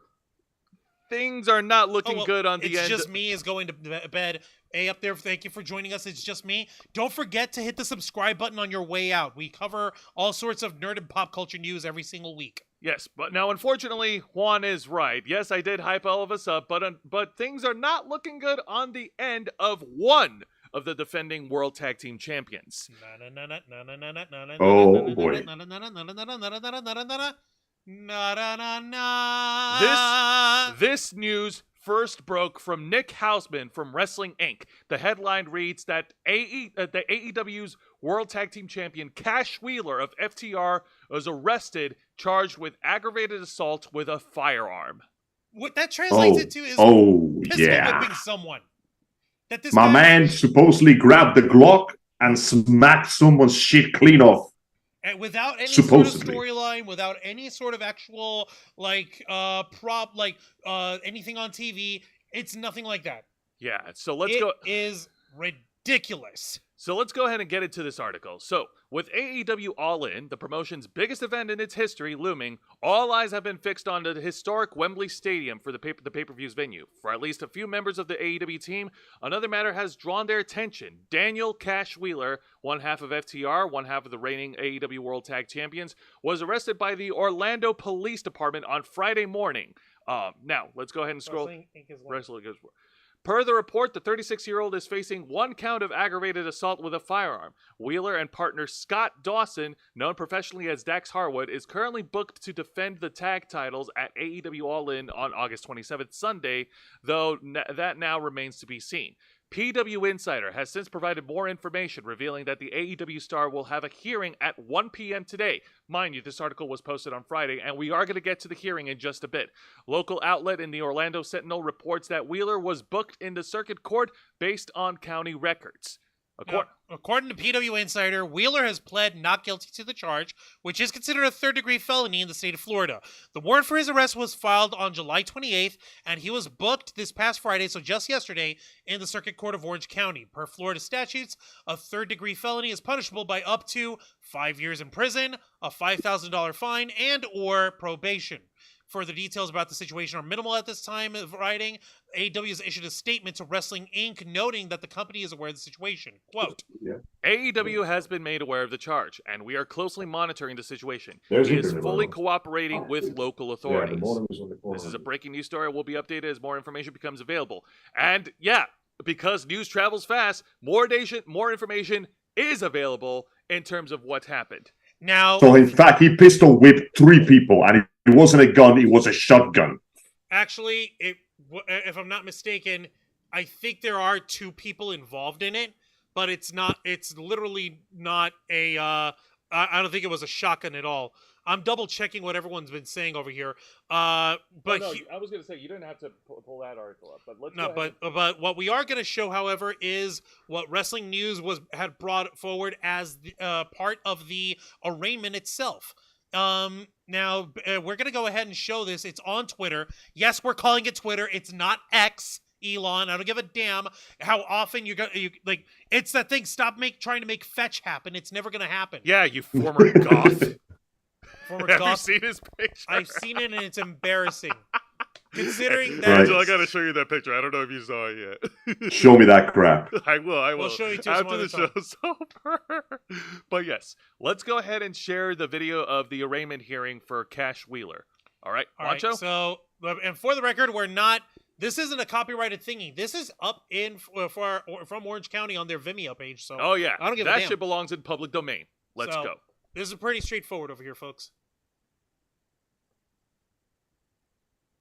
S1: things are not looking good on the
S2: It's
S1: end.
S2: Just Me is going to bed. Hey, up there, thank you for joining us. It's Just Me. Don't forget to hit the subscribe button on your way out. We cover all sorts of nerd and pop culture news every single week.
S1: Yes, but now, unfortunately, Juan is right. Yes, I did hype all of us up, but things are not looking good on the end of one of the defending World Tag Team Champions.
S3: Oh, boy.
S1: This news first broke from Nick Hausman from Wrestling Inc. The headline reads that the AEW's World Tag Team Champion Cash Wheeler of FTR was arrested, charged with aggravated assault with a firearm.
S2: What that translates into is pistol
S3: yeah.
S2: whipping someone. That this
S3: My
S2: guy-
S3: man supposedly grabbed the Glock and smacked someone's shit clean off.
S2: And without any
S3: Supposedly.
S2: sort of storyline, without any sort of actual anything on TV, it's nothing like that.
S1: Yeah, so let's go.
S2: It is ridiculous.
S1: So let's go ahead and get into this article. So, with AEW All In, the promotion's biggest event in its history looming, all eyes have been fixed on the historic Wembley Stadium for the pay-per-view's venue. For at least a few members of the AEW team, another matter has drawn their attention. Daniel Cash Wheeler, one half of FTR, one half of the reigning AEW World Tag Champions, was arrested by the Orlando Police Department on Friday morning. Now, let's go ahead and scroll. Wrestling is... Per the report, the 36-year-old is facing one count of aggravated assault with a firearm. Wheeler and partner Scott Dawson, known professionally as Dax Harwood, is currently booked to defend the tag titles at AEW All In on August 27th, Sunday, though that now remains to be seen. PW Insider has since provided more information, revealing that the AEW star will have a hearing at 1 p.m. today. Mind you, this article was posted on Friday, and we are going to get to the hearing in just a bit. Local outlet in the Orlando Sentinel reports that Wheeler was booked in the circuit court based on county records.
S2: According to PW Insider, Wheeler has pled not guilty to the charge, which is considered a third-degree felony in the state of Florida. The warrant for his arrest was filed on July 28th, and he was booked this past Friday, so just yesterday, in the Circuit Court of Orange County. Per Florida statutes, a third-degree felony is punishable by up to 5 years in prison, a $5,000 fine, and or probation. Further details about the situation are minimal at this time of writing. AEW has issued a statement to Wrestling Inc. noting that the company is aware of the situation. Quote,
S1: AEW has been made aware of the charge, and we are closely monitoring the situation.
S3: There's
S1: He is
S3: internet
S1: fully
S3: on.
S1: cooperating with local
S3: Yeah,
S1: authorities.
S3: the modem is on the corner.
S1: This is a breaking news story. We'll be updated as more information becomes available. And yeah, because news travels fast, more information is available in terms of what happened.
S2: now,
S3: So in fact, he pistol whipped 3 people, and it wasn't a gun; it was a shotgun.
S2: actually, if I'm not mistaken, I think there are 2 people involved in it, but it's literally not a, I don't think it was a shotgun at all. I'm double checking what everyone's been saying over here. But
S1: I was going to say, you didn't have to pull that article up, but let's
S2: no, but what we are going to show, however, is what Wrestling News had brought forward as part of the arraignment itself. Now we're going to go ahead and show this. It's on Twitter. Yes, we're calling it Twitter. It's not X. Elon, I don't give a damn how often you like. It's that thing. Stop trying to make fetch happen. It's never going to happen.
S1: Yeah, you former goth.
S2: Former
S1: Have
S2: goth.
S1: you seen his picture?
S2: I've seen it and it's embarrassing. Considering that,
S3: Right.
S1: Angel, I gotta show you that picture. I don't know if you saw it yet.
S3: Show me that crap.
S1: I will.
S2: We'll show you too some
S1: after
S2: other
S1: the show's over. But yes, let's go ahead and share the video of the arraignment hearing for Cash Wheeler. All right,
S2: all right.
S1: Wancho?
S2: So, and for the record, we're not. This isn't a copyrighted thingy. This is up from Orange County on their Vimeo page. So,
S1: Oh yeah,
S2: I don't give a
S1: that
S2: damn.
S1: shit belongs in public domain. Let's
S2: So,
S1: go.
S2: This is pretty straightforward over here, folks.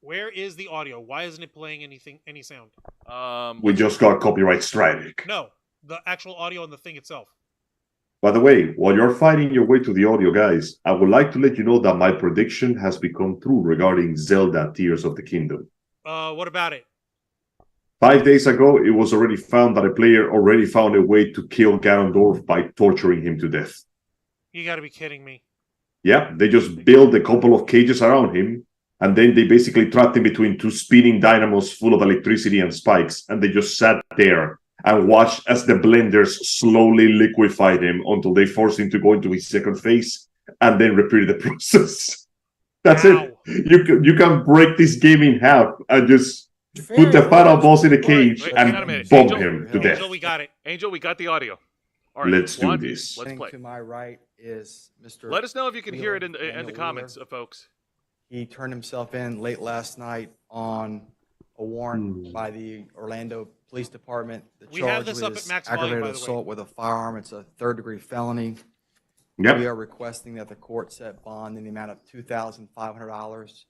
S2: Where is the audio? Why isn't it playing any sound?
S3: We just got copyright strike.
S2: No, the actual audio on the thing itself.
S3: By the way, while you're fighting your way to the audio, guys, I would like to let you know that my prediction has become true regarding Zelda Tears of the Kingdom.
S2: What about it?
S3: 5 days ago, it was already found that a player already found a way to kill Ganondorf by torturing him to death.
S2: You got to be kidding me.
S3: Yeah, they just built a couple of cages around him, and then they basically trapped him between 2 spinning dynamos full of electricity and spikes, and they just sat there and watched as the blenders slowly liquefied him until they forced him to go into his second phase, and then repeated the process. That's
S2: Wow.
S3: it. You can break this game in half and just put the final boss in a cage
S1: Wait, hang on a
S3: and
S1: minute.
S3: bomb
S1: Angel?
S3: him to death.
S2: Angel, we got it.
S1: Angel, we got the audio. All right,
S3: Let's do
S1: Juan,
S3: this.
S1: Let's
S4: Sitting
S1: play.
S4: to my right is Mr.
S1: Let us know if you can hear it in
S4: Wheeler,
S1: the
S4: Daniel
S1: comments,
S4: Wheeler.
S1: folks.
S4: He turned himself in late last night on a warrant by the Orlando Police Department. The
S2: We have
S4: charge
S2: this up
S4: is
S2: at max volume,
S4: aggravated
S2: by the way.
S4: assault with a firearm. It's a 3rd-degree felony.
S3: Yep.
S4: We are requesting that the court set bond in the amount of $2,500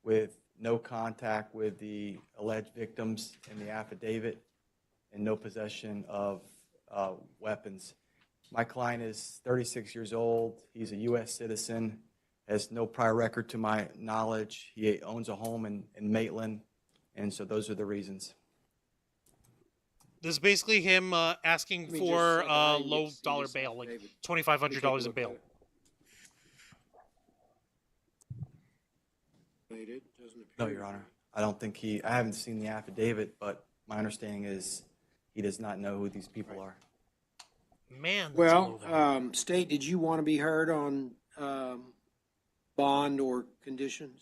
S4: with no contact with the alleged victims in the affidavit and no possession of weapons. My client is 36 years old. He's a U.S. citizen, has no prior record to my knowledge. He owns a home in Maitland, and so those are the reasons.
S2: This is basically him asking for low dollar bail, like $2,500 in bail.
S4: No, Your Honor. I don't think I haven't seen the affidavit, but my understanding is he does not know who these people are.
S2: Man, that's
S5: Well,
S2: low down.
S5: State, did you want to be heard on bond or conditions?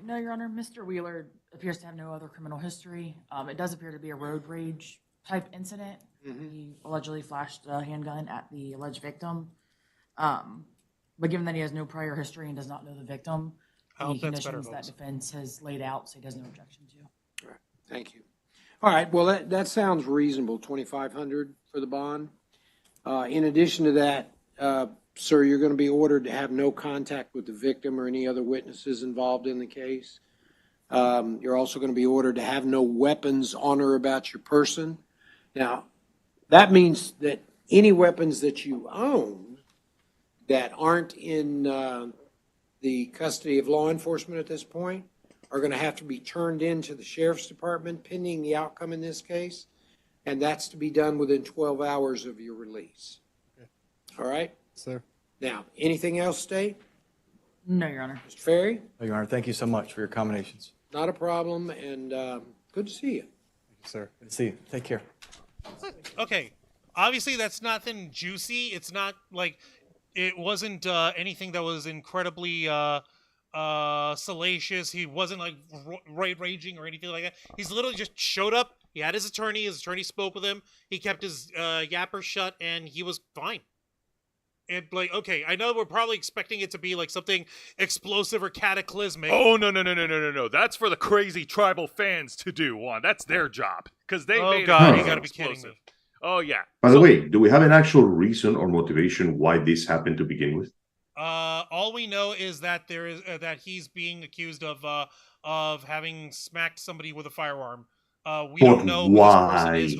S6: No, Your Honor. Mr. Wheeler appears to have no other criminal history. It does appear to be a road rage type incident. He allegedly flashed a handgun at the alleged victim. But given that he has no prior history and does not know the victim,
S2: I
S6: any
S2: hope that's better,
S6: conditions that
S2: folks.
S6: defense has laid out, so he has no objection to.
S5: All right, thank you. All right, well, that sounds reasonable, 2,500 for the bond. In addition to that, sir, you're going to be ordered to have no contact with the victim or any other witnesses involved in the case. You're also going to be ordered to have no weapons on or about your person. Now, that means that any weapons that you own that aren't in the custody of law enforcement at this point are going to have to be turned in to the sheriff's department pending the outcome in this case, and that's to be done within 12 hours of your release. All right?
S4: Sir.
S5: Now, anything else, State?
S6: No, Your Honor.
S5: Mr. Ferry?
S4: No, Your Honor. Thank you so much for your accommodations.
S5: Not a problem, and good to see you.
S4: Sir. Good to see you. Take care.
S2: Okay, obviously that's nothing juicy. It's not like it wasn't anything that was incredibly salacious. He wasn't like raging or anything like that. He's literally just showed up. He had his attorney. His attorney spoke with him. He kept his yapper shut, and he was fine. And like, okay, I know we're probably expecting it to be like something explosive or cataclysmic.
S1: Oh no! That's for the crazy tribal fans to do. Juan, that's their job because they made
S2: God,
S1: it
S2: you gotta be kidding
S1: explosive.
S2: me.
S1: Oh yeah.
S3: By the way, do we have an actual reason or motivation why this happened to begin with?
S2: All we know is that there is that he's being accused of having smacked somebody with a firearm. We
S3: But
S2: don't know who this person is,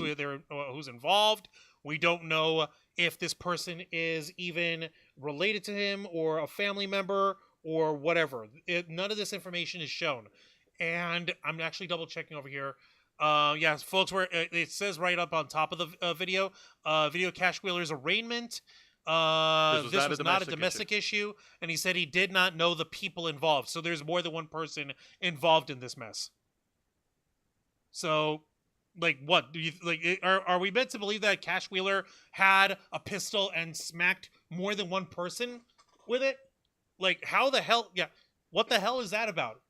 S3: why?
S2: who's involved. We don't know if this person is even related to him or a family member or whatever. None of this information is shown. And I'm actually double checking over here. Yeah, folks, where it says right up on top of the video, video Cash Wheeler's arraignment. This was not a domestic issue, and he said he did not know the people involved. So there's more than one person involved in this mess. So, like, what do you like? Are we meant to believe that Cash Wheeler had a pistol and smacked more than one person with it? Like, how the hell? Yeah, what the hell is that about?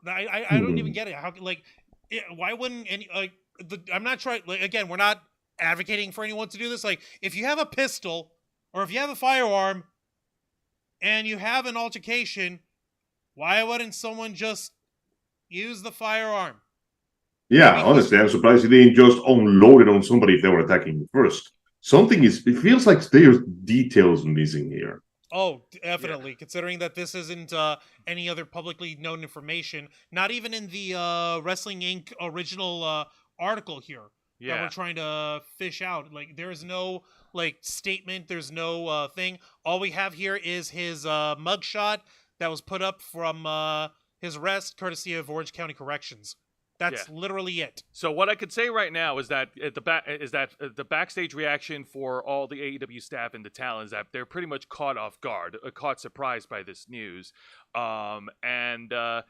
S2: I don't even get it. How why wouldn't any like? I'm not trying. Like, again, we're not advocating for anyone to do this. Like, if you have a pistol or if you have a firearm and you have an altercation, why wouldn't someone just use the firearm?
S3: Yeah, honestly, I'm surprised he didn't just unload it on somebody if they were attacking first. It feels like there's details missing here.
S2: Oh, definitely. Yeah. Considering that this isn't any other publicly known information, not even in the Wrestling Inc. original article here that we're trying to fish out. Like, there's no like statement. There's no thing. All we have here is his mugshot that was put up from his arrest, courtesy of Orange County Corrections. That's literally it.
S1: So what I could say right now is that the backstage reaction for all the AEW staff and the talent is that they're pretty much caught off guard, caught surprised by this news. FTR.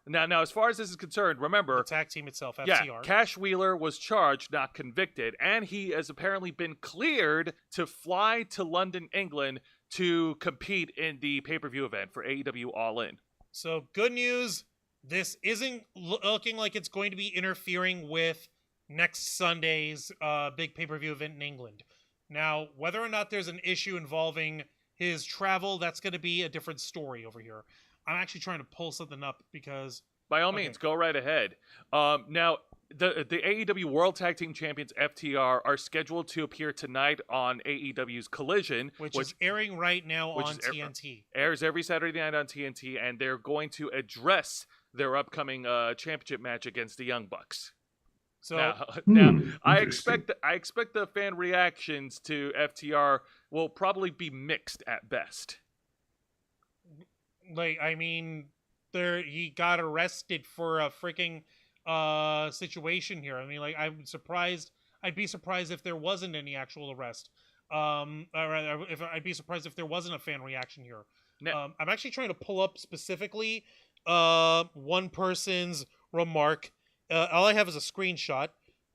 S1: Now, as far as this is concerned, remember
S2: the tag team itself, FTR.
S1: Yeah, Cash Wheeler was charged, not convicted, and he has apparently been cleared to fly to London, England, to compete in the pay-per-view event for AEW All In.
S2: So good news. This isn't looking like it's going to be interfering with next Sunday's big pay-per-view event in England. Now, whether or not there's an issue involving his travel, that's going to be a different story over here. I'm actually trying to pull something up because...
S1: By all means, go right ahead. Now, the AEW World Tag Team Champions FTR are scheduled to appear tonight on AEW's Collision,
S2: which is airing right now on TNT.
S1: Airs every Saturday night on TNT, and they're going to address their upcoming championship match against the Young Bucks. So now I expect the fan reactions to FTR will probably be mixed at best.
S2: Like, I mean, he got arrested for a freaking situation here. I mean, like, I'd be surprised if there wasn't any actual arrest. I'd be surprised if there wasn't a fan reaction here. I'm actually trying to pull up specifically one person's remark. All I have is a screenshot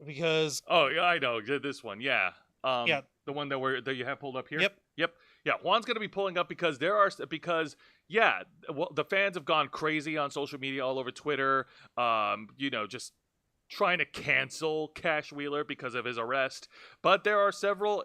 S2: because...
S1: Oh, yeah, I know. This one, yeah. The one that you have pulled up here? Yep. Yeah, Juan's going to be pulling up because the fans have gone crazy on social media, all over Twitter, just trying to cancel Cash Wheeler because of his arrest. But there are several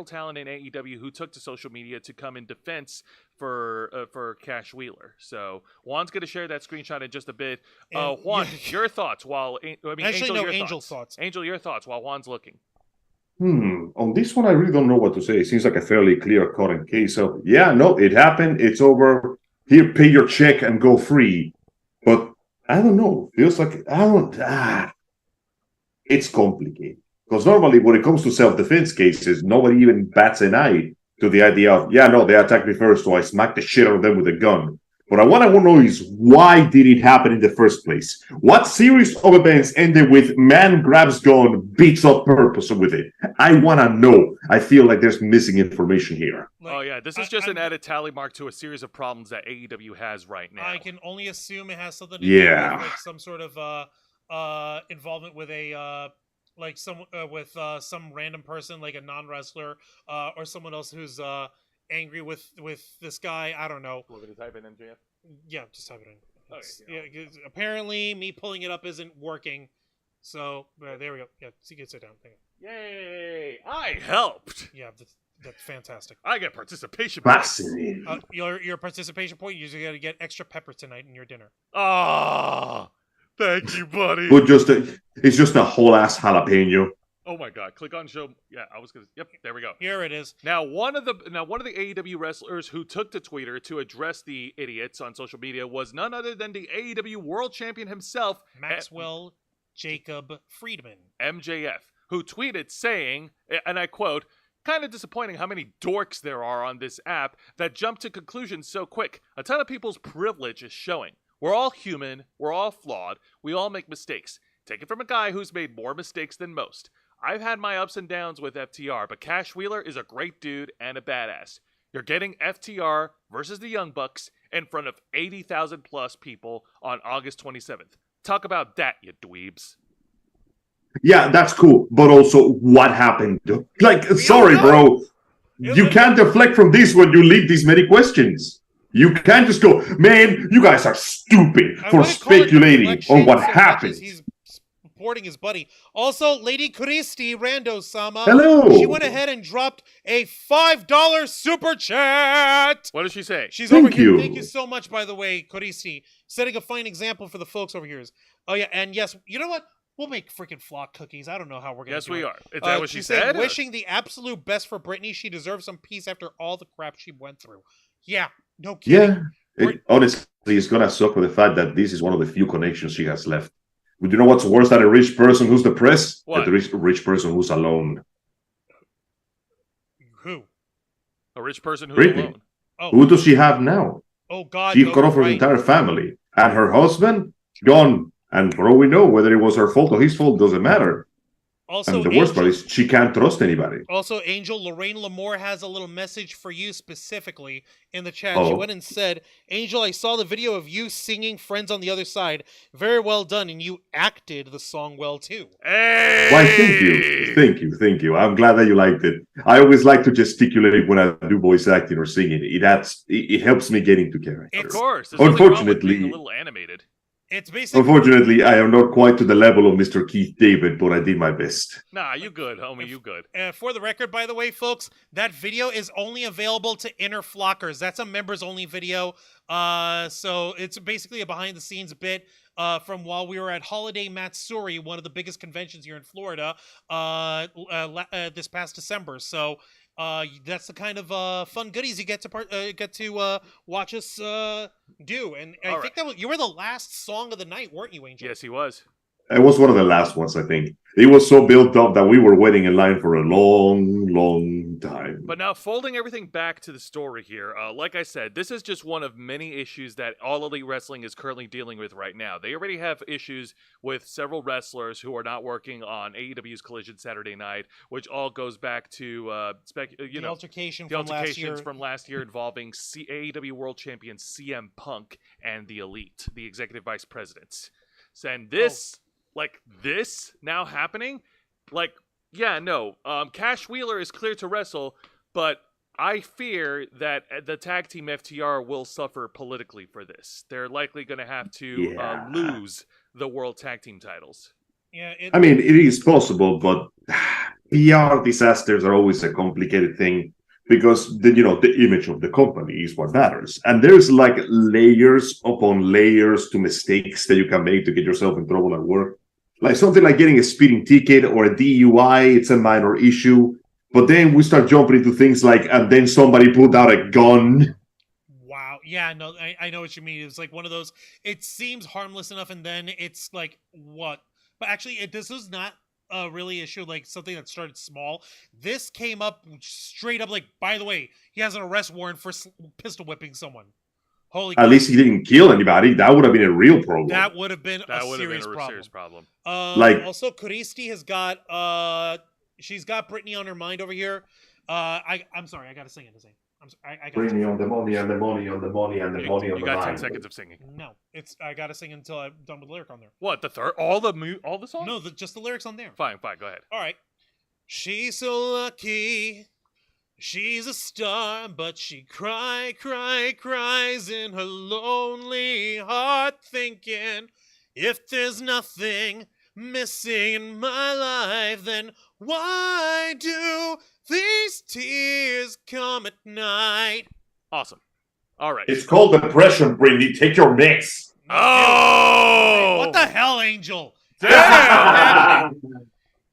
S1: talent in AEW who took to social media to come in defense for Cash Wheeler. So Juan's going to share that screenshot in just a bit. Juan, your thoughts while
S2: Angel's thoughts.
S1: Angel, your thoughts while Juan's looking.
S3: On this one, I really don't know what to say. It seems like a fairly clear-cut case of, it happened, it's over, here, pay your check and go free. But I don't know. Feels like it's complicated. Because normally when it comes to self-defense cases, nobody even bats an eye to the idea of, they attacked me first, so I smacked the shit out of them with a gun. But what I want to know is, why did it happen in the first place? What series of events ended with man grabs gun, beats up purpose with it? I want to know. I feel like there's missing information here.
S1: This is just an added tally mark to a series of problems that AEW has right now.
S2: I can only assume it has something to do with like some sort of involvement with a some random person, like a non-wrestler or someone else who's angry with this guy. I don't know.
S1: Want me to type in MJF?
S2: Yeah, just type it in.
S1: Okay,
S2: Yeah, 'cause apparently me pulling it up isn't working. So there we go. Yeah, so you can sit down. Hang on.
S1: Yay! I helped.
S2: Yeah, that's fantastic.
S1: I get participation points.
S3: Fascinating.
S2: Your participation point, you just got to get extra pepper tonight in your dinner.
S1: Ah, thank you, buddy.
S3: But it's just a whole ass jalapeno.
S1: Oh my God! Click on show. Yeah, I was gonna. Yep, there we go.
S2: Here it is.
S1: Now, one of the AEW wrestlers who took to Twitter to address the idiots on social media was none other than the AEW World Champion himself,
S2: Maxwell Jacob Friedman.
S1: MJF, who tweeted saying, and I quote, "Kind of disappointing how many dorks there are on this app that jump to conclusions so quick. A ton of people's privilege is showing. We're all human. We're all flawed. We all make mistakes. Take it from a guy who's made more mistakes than most. I've had my ups and downs with FTR, but Cash Wheeler is a great dude and a badass. You're getting FTR versus the Young Bucks in front of 80,000 plus people on August 27th. Talk about that, you dweebs."
S3: Yeah, that's cool. But also, what happened? Like, sorry, bro. You can't deflect from this when you leak these many questions. You can't just go, man, you guys are stupid for speculating on what happened.
S2: He's supporting his buddy. Also, Lady Christy Rando-sama.
S3: Hello.
S2: She went ahead and dropped a $5 super chat.
S1: What did she say?
S2: She's
S3: Thank
S2: over here.
S3: you.
S2: Thank you so much, by the way, Christy. Setting a fine example for the folks over here. Oh, yeah, and yes, you know what? We'll make freaking flock cookies. I don't know how we're going to
S1: Yes,
S2: do
S1: we
S2: it.
S1: are. Is that what she
S2: said?
S1: said?
S2: Wishing the absolute best for Britney. She deserves some peace after all the crap she went through. Yeah, no kidding.
S3: Yeah. Honestly, it's going to suck for the fact that this is one of the few connections she has left. But you know what's worse than a rich person who's depressed?
S1: What?
S3: A rich person who's alone.
S2: Who?
S1: A rich person who's
S3: Britney.
S1: alone.
S2: Oh,
S3: Who does she have now?
S2: oh God.
S3: She
S2: no,
S3: cut off her
S2: right.
S3: entire family. And her husband, gone. And for all we know, whether it was her fault or his fault, doesn't matter.
S2: Also,
S3: And the worst part
S2: Angel,
S3: is she can't trust anybody.
S2: also, Angel, Lorraine Lamore has a little message for you specifically in the chat. She
S3: Oh.
S2: went and said, Angel, I saw the video of you singing Friends on the Other Side. Very well done, and you acted the song well, too.
S1: Hey!
S3: Why, thank you. I'm glad that you liked it. I always like to gesticulate when I do voice acting or singing. It helps me get into character.
S1: Of course. There's nothing wrong with
S3: Unfortunately,
S1: being a little animated.
S2: It's basically...
S3: Unfortunately, I am not quite to the level of Mr. Keith David, but I did my best.
S1: Nah, you good, homie. You good.
S2: For the record, by the way, folks, that video is only available to inner flockers. That's a members-only video. So it's basically a behind-the-scenes bit from while we were at Holiday Matsuri, one of the biggest conventions here in Florida, this past December. So that's the kind of fun goodies you get to watch us do. And I think that you were the last song of the night, weren't you, Angel?
S1: Yes, he was.
S3: It was one of the last ones, I think. It was so built up that we were waiting in line for a long, long time.
S1: But now, folding everything back to the story here, like I said, this is just one of many issues that All Elite Wrestling is currently dealing with right now. They already have issues with several wrestlers who are not working on AEW's Collision Saturday Night, which all goes back to
S2: The altercation
S1: the
S2: from last
S1: altercations
S2: year.
S1: from last year involving AEW World Champion CM Punk and the Elite, the Executive Vice Presidents. And this, this now happening, Cash Wheeler is clear to wrestle, but I fear that the tag team FTR will suffer politically for this. They're likely going to have to lose the World Tag Team titles.
S2: Yeah,
S3: I mean, it is possible, but PR disasters are always a complicated thing because the image of the company is what matters. And there's like layers upon layers to mistakes that you can make to get yourself in trouble at work. Like something like getting a speeding ticket or a DUI, it's a minor issue. But then we start jumping into things like, and then somebody pulled out a gun.
S2: Wow. Yeah, no, I know what you mean. It's like one of those, it seems harmless enough, and then it's like, what? But actually, this is not a really issue, like something that started small. This came up straight up like, by the way, he has an arrest warrant for pistol whipping someone. Holy
S3: At least he didn't kill anybody. That would have been a real problem.
S2: That would have been
S1: That
S2: a
S1: would have
S2: serious
S1: been a
S2: problem.
S1: serious problem.
S2: Also, Christy has got she's got Britney on her mind over here. I'm sorry, I gotta sing it. I gotta sing.
S3: Britney on the money and the money on the money and the money on
S1: You
S3: the
S1: got 10
S3: line.
S1: seconds of singing.
S2: No, I gotta sing until I'm done with the lyric on there.
S1: What, the third? All the songs?
S2: No, just the lyrics on there.
S1: Fine, go ahead.
S2: All right. She's so lucky She's a star, but she cries in her lonely heart, thinking, if there's nothing missing in my life, then why do these tears come at night?
S1: Awesome. All right.
S3: It's called depression, Britney. Take your mix.
S1: Oh!
S2: What the hell, Angel?
S1: Damn!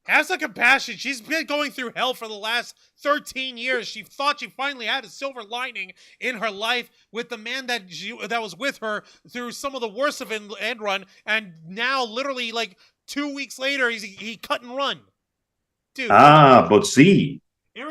S2: Have some compassion. She's been going through hell for the last 13 years. She thought she finally had a silver lining in her life with the man that was with her through some of the worst of end run, and now literally like 2 weeks later, he cut and run. Dude.
S3: But see,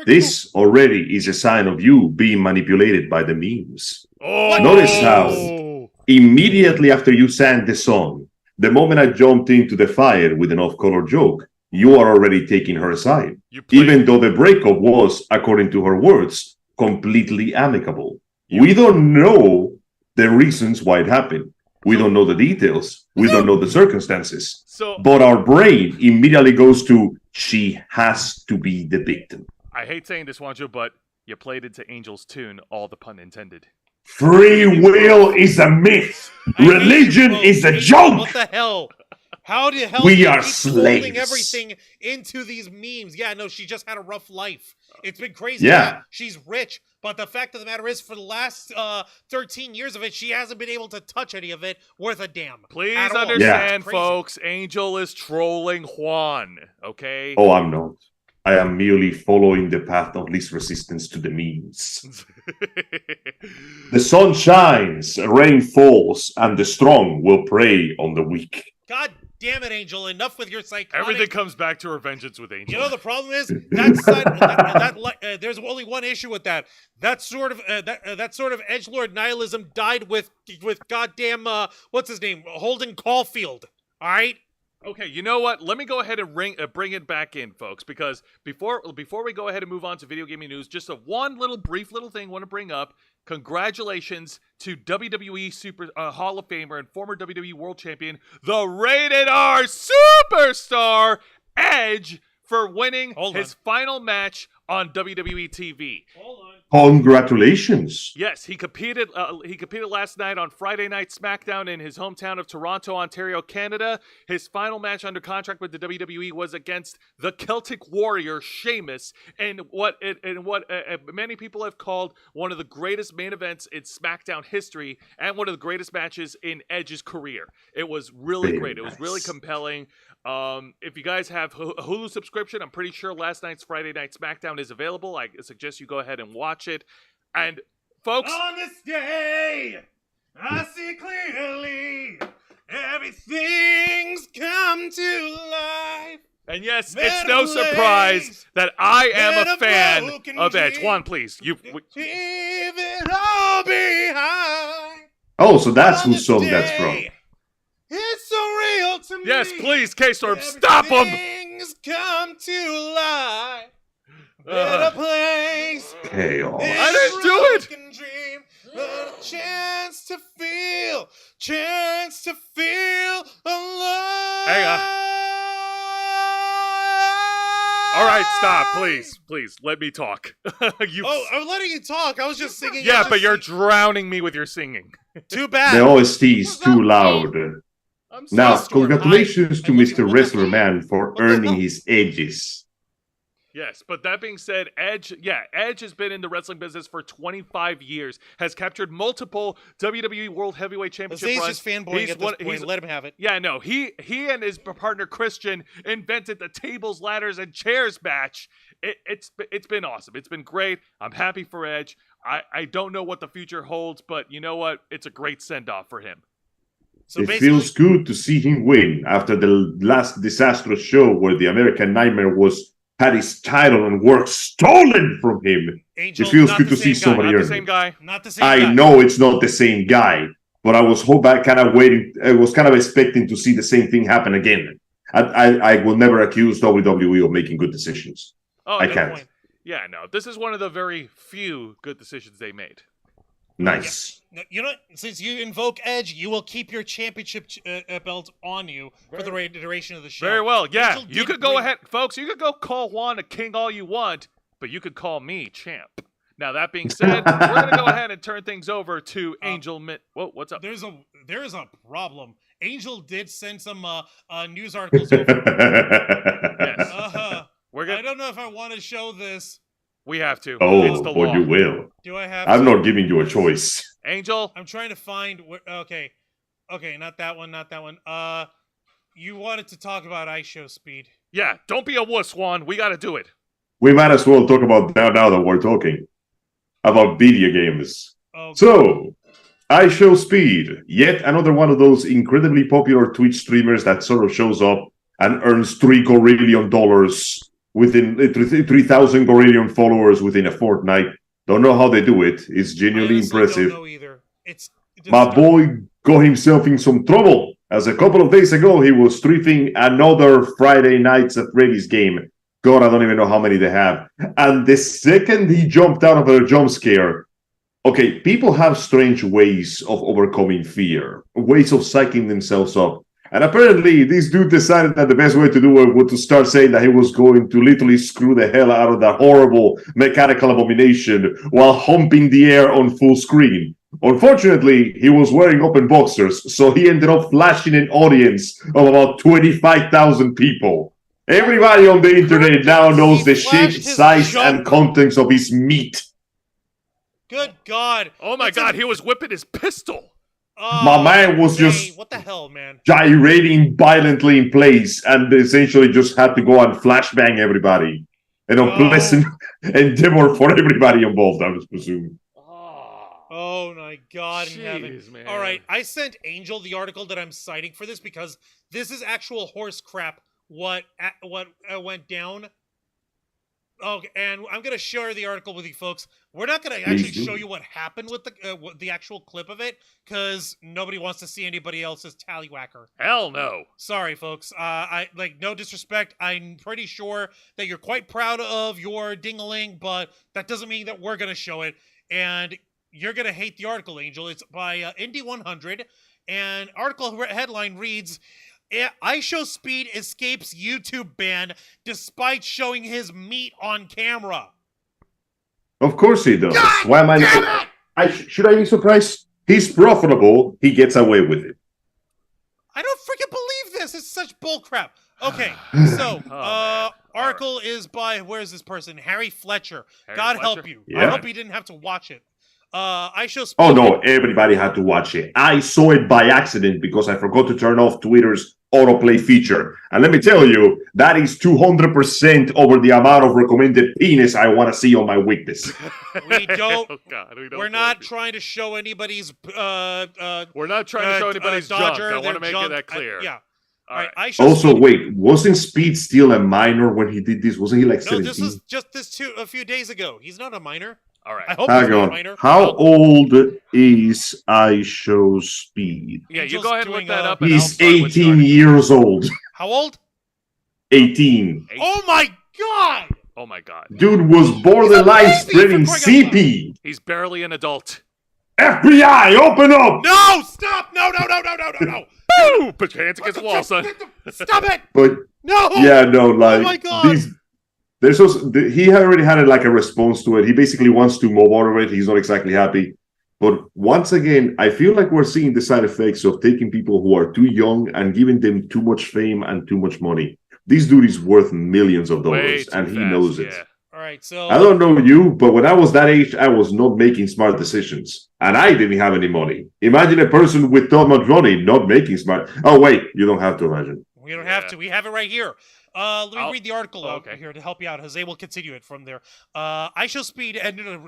S3: this already is a sign of you being manipulated by the memes.
S1: Oh!
S3: Notice how immediately after you sang the song, the moment I jumped into the fire with an off-color joke, you are already taking her aside, even though the breakup was, according to her words, completely amicable. We don't know the reasons why it happened. We don't know the details. We don't know the circumstances. But our brain immediately goes to, she has to be the victim.
S1: I hate saying this, Wanjo, but you played into Angel's tune, all the pun intended.
S3: Free will is a myth. Religion is a joke.
S2: What the hell? How the hell
S3: we
S2: do
S3: are
S2: you keep
S3: slaves.
S2: folding everything into these memes? Yeah, no, she just had a rough life. It's been crazy.
S3: Yeah.
S2: She's rich, but the fact of the matter is, for the last 13 years of it, she hasn't been able to touch any of it worth a damn.
S1: Please
S2: at all.
S1: understand,
S2: Yeah.
S1: folks, Angel is trolling Juan, okay?
S3: Oh, I'm not. I am merely following the path of least resistance to the memes. The sun shines, rain falls, and the strong will prey on the weak.
S2: God damn it, Angel! Enough with your psychotic.
S1: Everything comes back to her vengeance with Angel.
S2: You know the problem is that there's only one issue with that. That sort of edgelord nihilism died with goddamn what's his name, Holden Caulfield. All right.
S1: Okay, you know what? Let me go ahead and bring it back in, folks, because before we go ahead and move on to video gaming news, just a brief little thing I want to bring up. Congratulations to WWE Super Hall of Famer and former WWE World Champion, the Rated R Superstar Edge, for winning his final match on WWE TV.
S2: Hold on.
S3: Congratulations.
S1: Yes, he competed last night on Friday Night SmackDown in his hometown of Toronto, Ontario, Canada. His final match under contract with the WWE was against the Celtic Warrior, Sheamus, in what many people have called one of the greatest main events in SmackDown history and one of the greatest matches in Edge's career. It was really great. It was really compelling. If you guys have a Hulu subscription, I'm pretty sure last night's Friday Night SmackDown is available. I suggest you go ahead and watch it. And folks,
S2: on this day, I see clearly everything's come to life.
S1: And yes, it's no surprise that I am a fan of Edge. Juan, please.
S2: Leave it all behind.
S3: Oh, so that's whose song that's from.
S2: It's so real to me.
S1: Yes, please, K-Storm, stop him!
S2: Things come to life. Better place.
S3: Chaos.
S1: I didn't do it!
S2: Dream, a chance to feel alive.
S1: Hang on. All right, stop, please, let me talk.
S2: I'm letting you talk. I was just singing.
S1: Yeah, but you're drowning me with your singing.
S2: Too bad.
S3: The OST is too loud. Now, congratulations to Mr. Wrestler Man for earning his edges.
S1: Yes, but that being said, Edge has been in the wrestling business for 25 years, has captured multiple WWE World Heavyweight Championship runs.
S2: He's just fanboying at this point. Let him have it.
S1: Yeah, no, he and his partner Christian invented the tables, ladders, and chairs match. It's been awesome. It's been great. I'm happy for Edge. I don't know what the future holds, but you know what? It's a great send-off for him.
S3: So it feels good to see him win after the last disastrous show where the American Nightmare had his title and work stolen from him.
S2: Angel,
S3: it feels good to see somebody
S1: not
S3: earn
S1: the same guy.
S2: Not the same guy.
S3: I know it's not the same guy, but I was kind of expecting to see the same thing happen again. I will never accuse WWE of making good decisions.
S1: Oh,
S3: I can't.
S2: Point.
S1: Yeah, no, this is one of the very few good decisions they made.
S3: Nice.
S2: Yeah. You know, since you invoke Edge, you will keep your championship belt on you for the duration of the show.
S1: Very well, yeah.
S2: Angel
S1: You could go ahead, folks. You could go call Juan a king all you want. but you could call me champ. Now, that being said, we're going to go ahead and turn things over to Angel Whoa, what's up?
S2: There's a problem. Angel did send some news articles over.
S1: Yes.
S2: I don't know if I want to show this.
S1: We have to.
S3: Oh,
S1: it's the
S3: but
S1: law.
S3: you will.
S2: Do I have
S3: I'm
S2: to?
S3: not giving you a choice.
S1: Angel?
S2: I'm trying to find okay, not that one. You wanted to talk about ice show speed.
S1: Yeah, don't be a wuss, Swan. We got to do it.
S3: We might as well talk about now that we're talking about video games.
S2: Okay.
S3: So, I Show Speed, yet another one of those incredibly popular Twitch streamers that sort of shows up and earns $3 gorillion within 3,000 gorillion followers within a fortnight. Don't know how they do it. It's genuinely impressive.
S2: Don't know either.
S3: My boy got himself in some trouble, as a couple of days ago he was streaming another Friday Nights at Freddy's game. God, I don't even know how many they have. And the second he jumped out of a jump scare, okay, people have strange ways of overcoming fear, ways of psyching themselves up. And apparently, this dude decided that the best way to do it was to start saying that he was going to literally screw the hell out of that horrible mechanical abomination while humping the air on full screen. Unfortunately, he was wearing open boxers, so he ended up flashing an audience of about 25,000 people. Everybody on the internet now knows the shape, size, and contents of his meat.
S2: Good God.
S1: Oh my God, he was whipping his pistol.
S3: My man was just
S2: what the hell, man?
S3: Gyrating violently in place and essentially just had to go and flashbang everybody. An unpleasant endeavor for everybody involved, I was presuming.
S2: Oh my God in heaven.
S1: Man.
S2: All right, I sent Angel the article that I'm citing for this because this is actual horse crap what went down. Okay, and I'm going to share the article with you folks. We're not going to actually show you what happened with the actual clip of it because nobody wants to see anybody else's tallywhacker.
S1: Hell no.
S2: Sorry, folks. No disrespect. I'm pretty sure that you're quite proud of your ding-a-ling, but that doesn't mean that we're going to show it. And you're going to hate the article, Angel. It's by Indy 100, and article headline reads, I Show Speed escapes YouTube ban despite showing his meat on camera.
S3: Of course he does. Why am I not? Should I be surprised? He's profitable. He gets away with it.
S2: I don't freaking believe this. It's such bullcrap. Okay, so article is by, where's this person? Harry Fletcher. God help you.
S3: Yeah.
S2: I hope you didn't have to watch it. I Show Speed.
S3: Oh no, everybody had to watch it. I saw it by accident because I forgot to turn off Twitter's autoplay feature. And let me tell you, that is 200% over the amount of recommended penis I want to see on my weakness.
S2: We don't.
S1: Oh God,
S2: we're not trying to show anybody's.
S1: We're not trying to show anybody's junk. I want to make that clear.
S2: Yeah.
S1: All right.
S3: Also, wait, wasn't Speed still a minor when he did this? Wasn't he like 17?
S2: No, this was just a few days ago. He's not a minor.
S1: All right.
S2: I hope he's not a minor.
S3: How old is I Show Speed?
S1: Yeah, you go ahead and look that up.
S3: He's 18 years old.
S2: How old?
S3: 18.
S2: Oh my God!
S1: Oh my God.
S3: Dude was borderline spreading CP.
S1: He's barely an adult.
S3: FBI, open up!
S2: No! Stop! No!
S1: Boo! Put your hands against the wall, son.
S2: Stop it!
S3: But
S2: no!
S3: Yeah, no, like
S2: oh my God!
S3: He already had a response to it. He basically wants to move over it. He's not exactly happy. But once again, I feel like we're seeing the side effects of taking people who are too young and giving them too much fame and too much money. This dude is worth millions of dollars, and he knows it.
S1: Yeah.
S2: All right, so
S3: I don't know you, but when I was that age, I was not making smart decisions, and I didn't have any money. Imagine a person with that much money not making smart. Oh wait, you don't have to imagine.
S2: We don't have to. We have it right here. Let me read the article out here to help you out. Jose will continue it from there. I Show Speed ended a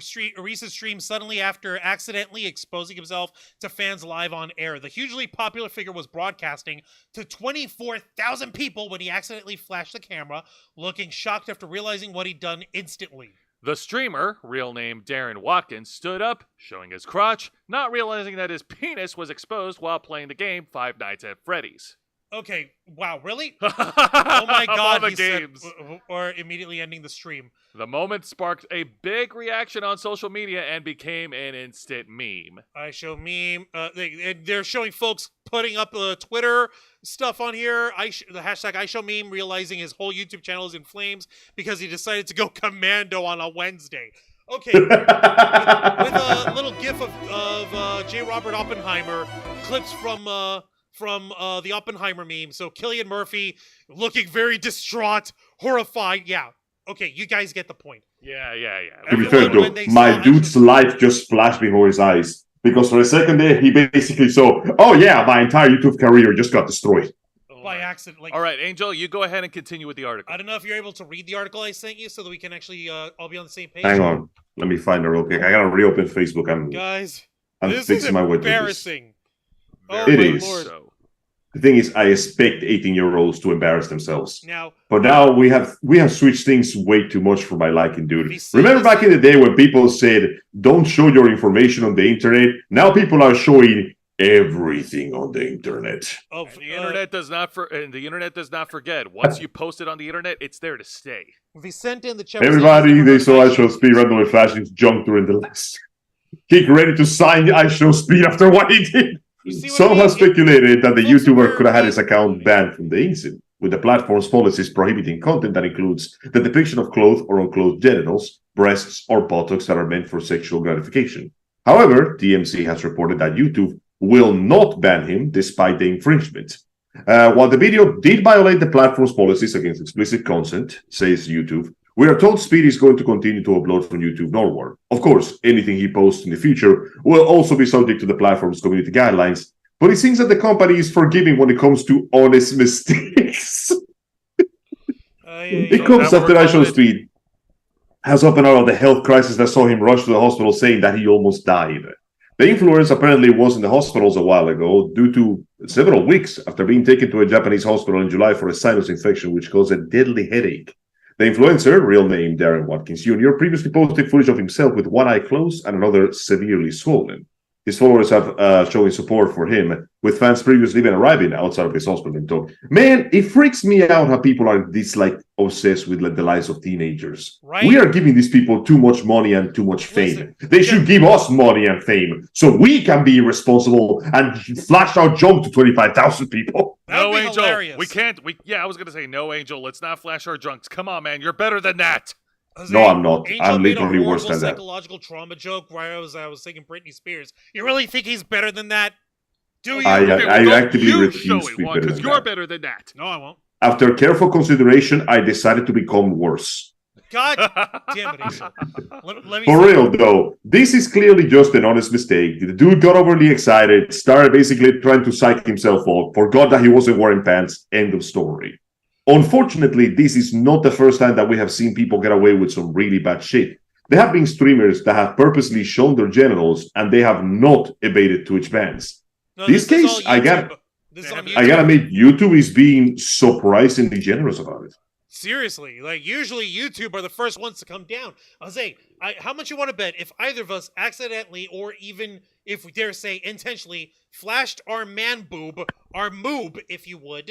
S2: recent stream suddenly after accidentally exposing himself to fans live on air. The hugely popular figure was broadcasting to 24,000 people when he accidentally flashed the camera, looking shocked after realizing what he'd done instantly.
S1: The streamer, real name Darren Watkins, stood up, showing his crotch, not realizing that his penis was exposed while playing the game Five Nights at Freddy's.
S2: Okay, wow, really?
S1: Oh
S2: My God,
S1: the
S2: he said,
S1: games.
S2: or immediately ending the stream.
S1: The moment sparked a big reaction on social media and became an instant meme.
S2: I show meme. They're showing folks putting up Twitter stuff on here. The hashtag I show meme, realizing his whole YouTube channel is in flames because he decided to go commando on a Wednesday. Okay, with a little gif of J. Robert Oppenheimer, clips from the Oppenheimer meme. So Cillian Murphy looking very distraught, horrified. Yeah. Okay, you guys get the point.
S1: Yeah.
S3: To be fair, though, my dude's life just flashed before his eyes. Because for a second there, he basically saw, oh yeah, my entire YouTube career just got destroyed.
S2: By accident.
S1: All right, Angel, you go ahead and continue with the article.
S2: I don't know if you're able to read the article I sent you so that we can actually all be on the same page.
S3: Hang on. Let me find it real quick. I gotta reopen Facebook.
S2: Guys,
S3: I'm
S2: this is
S3: fixing my way through this.
S2: embarrassing. Oh
S3: It
S2: my
S3: is.
S2: lord.
S1: So.
S3: The thing is, I expect 18-year-olds to embarrass themselves.
S2: Now,
S3: But now we have switched things way too much for my liking, dude.
S2: We see
S3: Remember
S2: this-
S3: back in the day when people said, don't show your information on the internet? Now people are showing everything on the internet.
S2: oh,
S1: The internet does not forget. Once you post it on the internet, it's there to stay.
S2: we sent in the chat.
S3: Everybody, they saw I Show Speed randomly flashing junk during the last. Geek ready to sign I Show Speed after what he did.
S2: You see what
S3: Some
S2: I mean?
S3: have speculated that the
S2: Folks
S3: YouTuber
S2: were-
S3: could have had his account banned from the incident, with the platform's policies prohibiting content that includes the depiction of clothed or unclothed genitals, breasts, or buttocks that are meant for sexual gratification. However, TMC has reported that YouTube will not ban him despite the infringement. While the video did violate the platform's policies against explicit content, says YouTube, we are told Speed is going to continue to upload from YouTube normal. Of course, anything he posts in the future will also be subject to the platform's community guidelines, but it seems that the company is forgiving when it comes to honest mistakes. It comes
S1: Now
S3: after
S1: we're
S3: I Show
S1: calling it-
S3: Speed has opened out of the health crisis that saw him rush to the hospital saying that he almost died. The influencer apparently was in the hospitals a while ago due to several weeks after being taken to a Japanese hospital in July for a sinus infection which caused a deadly headache. The influencer, real name Darren Watkins Jr., previously posted footage of himself with one eye closed and another severely swollen. His followers have showing support for him, with fans previously even arriving outside of his hospital in Tokyo. Man, it freaks me out how people are this obsessed with the lives of teenagers.
S2: Right?
S3: We are giving these people too much money and too much fame.
S2: Listen,
S3: They should give us money and fame so we can be irresponsible and flash our junk to 25,000 people.
S2: That would
S1: No,
S2: be
S1: Angel.
S2: hilarious.
S1: We can't. I was gonna say no, Angel. Let's not flash our junks. Come on, man. You're better than that.
S2: Jose,
S3: No, I'm not.
S2: Angel
S3: I'm
S2: made a
S3: literally worse
S2: horrible
S3: than that.
S2: psychological trauma joke where I was singing Britney Spears. You really think he's better than that? Do you?
S3: I
S1: Don't
S3: actively
S1: you
S3: refuse
S1: show
S3: to
S1: it
S3: be
S1: one
S3: better
S1: because
S3: than
S1: you're
S3: that.
S1: better than that.
S2: No, I won't.
S3: After careful consideration, I decided to become worse.
S2: God damn it, Angel. Let me
S3: For
S2: see.
S3: real, though, this is clearly just an honest mistake. The dude got overly excited, started basically trying to psych himself up, forgot that he wasn't wearing pants, end of story. Unfortunately, this is not the first time that we have seen people get away with some really bad shit. There have been streamers that have purposely shown their genitals and they have not evaded Twitch bans.
S2: No,
S3: This
S2: is
S3: case,
S2: all
S3: I got-
S2: YouTube. This is on
S1: I
S2: YouTube.
S3: I gotta admit, YouTube is being surprisingly generous about it.
S2: Seriously, like usually YouTube are the first ones to come down. Jose, how much you want to bet if either of us accidentally or even if we dare say intentionally flashed our man boob, our moob, if you would,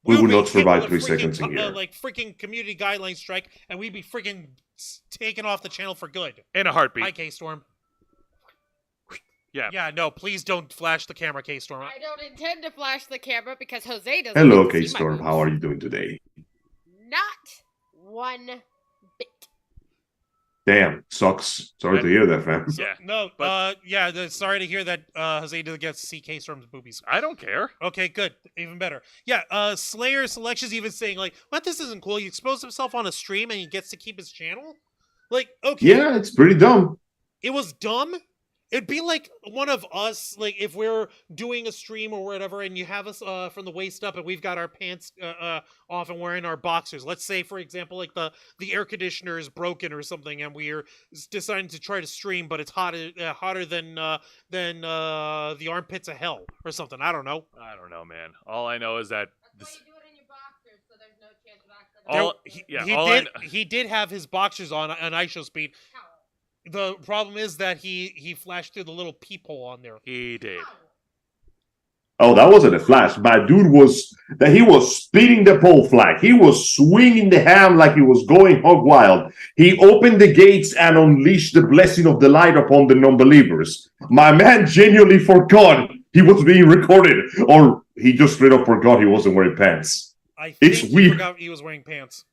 S3: We
S2: we'll
S3: would
S2: be
S3: not
S2: hit
S3: survive
S2: with
S3: 3
S2: freaking
S3: seconds in here.
S2: like freaking community guideline strike, and we'd be freaking taken off the channel for good.
S1: In a heartbeat.
S2: Hi, K-Storm.
S1: Yeah.
S2: Yeah, no, please don't flash the camera, K-Storm.
S7: I don't intend to flash the camera because Jose doesn't.
S3: Hello,
S7: get to see my
S3: K-Storm. How are you doing today?
S7: Not one bit.
S3: Damn, sucks. Sorry to hear that, fam.
S1: Yeah.
S2: No,
S1: but-
S2: sorry to hear that Jose doesn't get to see K-Storm's boobies.
S1: I don't care.
S2: Okay, good. Even better. Yeah, Slayer Selections even saying, like, what, this isn't cool. He exposed himself on a stream and he gets to keep his channel? Like, okay.
S3: Yeah, it's pretty dumb.
S2: It was dumb. It'd be like one of us, like, if we're doing a stream or whatever and you have us from the waist up and we've got our pants off and we're in our boxers. Let's say, for example, like the air conditioner is broken or something and we're deciding to try to stream, but it's hotter than the armpits of hell or something. I don't know.
S1: I don't know, man. All I know is that
S7: That's why you do it in your boxers, so there's no chance of accident.
S2: He did have his boxers on ISO speed.
S7: How?
S2: The problem is that he flashed through the little peephole on there.
S1: he did.
S7: How?
S3: Oh, that wasn't a flash. My dude he was spinning the pole flag. He was swinging the ham like he was going hog wild. He opened the gates and unleashed the blessing of the light upon the non-believers. My man genuinely forgot he was being recorded, or he just straight up forgot he wasn't wearing pants.
S2: I think
S3: It's
S2: he
S3: weird.
S2: forgot he was wearing pants.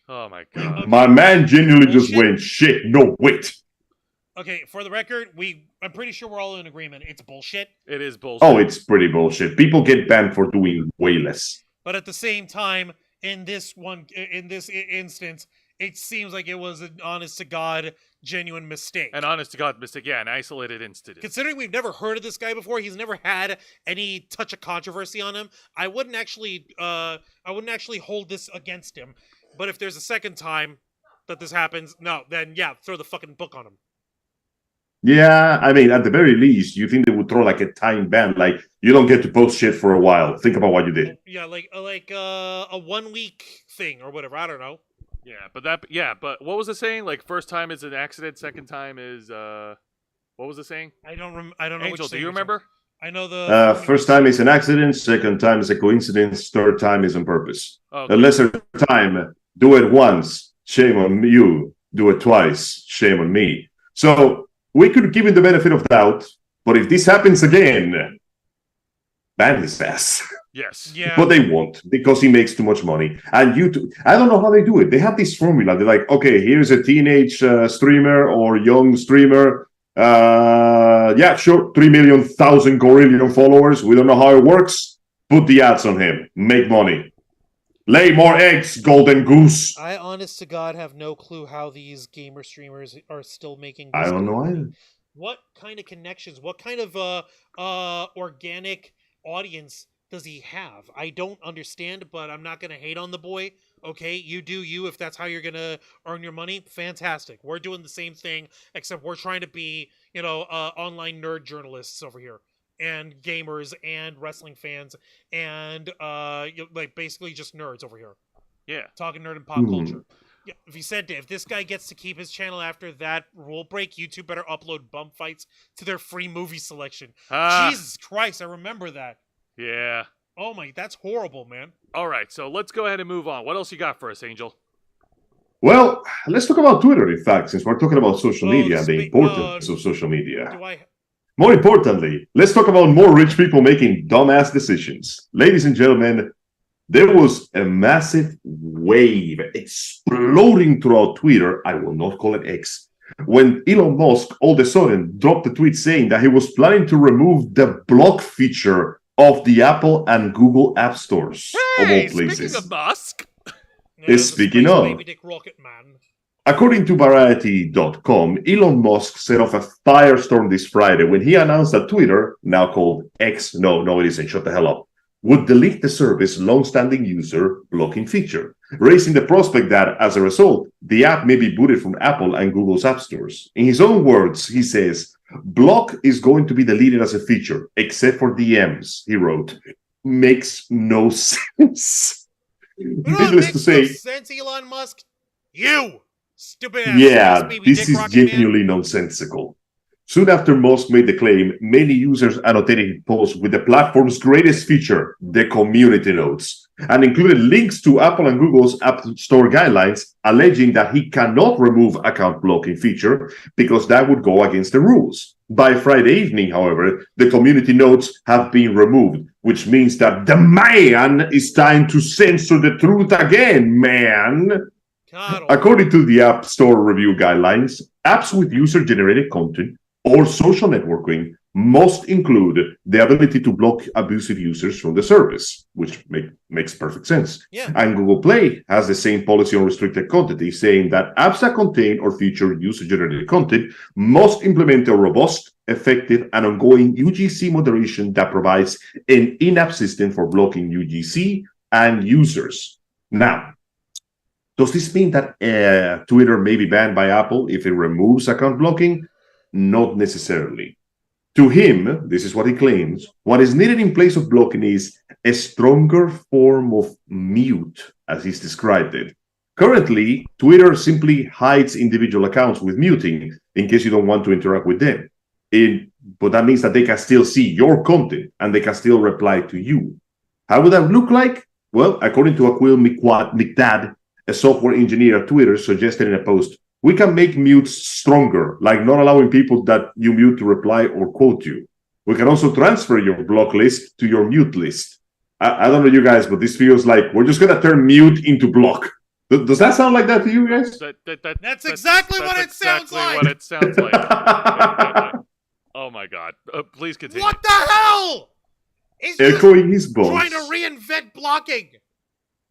S1: Oh my god.
S3: My man genuinely just
S2: Bullshit.
S3: went, shit, no, wait.
S2: Okay, for the record, I'm pretty sure we're all in agreement. It's bullshit.
S1: It is bullshit.
S3: Oh, it's pretty bullshit. People get banned for doing way less.
S2: But at the same time, in this instance, it seems like it was an honest to God, genuine mistake.
S1: An honest to God mistake, yeah, an isolated incident.
S2: Considering we've never heard of this guy before, he's never had any touch of controversy on him. I wouldn't actually hold this against him. But if there's a second time that this happens, then yeah, throw the fucking book on him.
S3: Yeah, I mean, at the very least, you think they would throw like a time ban, like you don't get to post shit for a while. Think about what you did.
S2: Yeah, like a 1 week thing or whatever. I don't know.
S1: But what was it saying? Like first time is an accident, second time is what was it saying?
S2: I don't know.
S1: Angel, do you remember?
S2: I know the
S3: First time is an accident, second time is a coincidence, third time is on purpose.
S1: Okay.
S3: A lesser time, do it once, shame on you. Do it twice, shame on me. So we could give him the benefit of doubt, but if this happens again, ban his ass.
S1: Yes.
S2: Yeah.
S3: But they won't, because he makes too much money. And YouTube, I don't know how they do it. They have this formula. They're like, okay, here's a teenage streamer or young streamer. Yeah, sure, 3,000,000 gorillion followers. We don't know how it works. Put the ads on him. Make money. Lay more eggs, golden goose.
S2: I, honest to God, have no clue how these gamer streamers are still making this
S3: I don't
S2: kind of
S3: know
S2: money.
S3: either.
S2: What kind of connections, what kind of organic audience does he have? I don't understand, but I'm not going to hate on the boy. Okay, you do you. If that's how you're going to earn your money, fantastic. We're doing the same thing, except we're trying to be, online nerd journalists over here. And gamers and wrestling fans and basically just nerds over here.
S1: Yeah.
S2: Talking nerd and pop culture. Yeah, if this guy gets to keep his channel after that rule break, YouTube better upload bump fights to their free movie selection. Jesus Christ, I remember that.
S1: Yeah.
S2: Oh my, that's horrible, man.
S1: All right, so let's go ahead and move on. What else you got for us, Angel?
S3: Well, let's talk about Twitter, in fact, since we're talking about social media and the importance of social media. More importantly, let's talk about more rich people making dumbass decisions. Ladies and gentlemen, there was a massive wave exploding throughout Twitter. I will not call it X. When Elon Musk all of a sudden dropped a tweet saying that he was planning to remove the block feature of the Apple and Google app stores of all places.
S1: Speaking of Musk.
S3: Speaking of,
S2: baby dick rocket man.
S3: According to Variety.com, Elon Musk set off a firestorm this Friday when he announced that Twitter, now called X, no it isn't, shut the hell up, would delete the service's long-standing user blocking feature, raising the prospect that, as a result, the app may be booted from Apple and Google's app stores. In his own words, he says, "Block is going to be deleted as a feature, except for DMs," he wrote. Makes no sense. Needless to say,
S2: sense, Elon Musk? You! Stupid ass.
S3: Yeah, this is genuinely nonsensical. Soon after Musk made the claim, many users annotated his post with the platform's greatest feature, the community notes, and included links to Apple and Google's App Store guidelines, alleging that he cannot remove account blocking feature because that would go against the rules. By Friday evening, however, the community notes have been removed, which means that the man is trying to censor the truth again, man. According to the App Store review guidelines, apps with user-generated content or social networking must include the ability to block abusive users from the service, which makes perfect sense.
S2: Yeah.
S3: And Google Play has the same policy on restricted content, saying that apps that contain or feature user-generated content must implement a robust, effective, and ongoing UGC moderation that provides an in-app system for blocking UGC and users. Now, does this mean that Twitter may be banned by Apple if it removes account blocking? Not necessarily. To him, this is what he claims, what is needed in place of blocking is a stronger form of mute, as he's described it. Currently, Twitter simply hides individual accounts with muting in case you don't want to interact with them. but that means that they can still see your content and they can still reply to you. How would that look like? Well, according to Aquil McDad, a software engineer at Twitter, suggested in a post, we can make mutes stronger, like not allowing people that you mute to reply or quote you. We can also transfer your block list to your mute list. I don't know you guys, but this feels like we're just going to turn mute into block. Does that sound like that to you guys?
S2: That's exactly what it sounds like.
S1: What it sounds like. Oh my God! Please continue.
S2: What the hell? He's
S3: Echoing his boss.
S2: trying to reinvent blocking.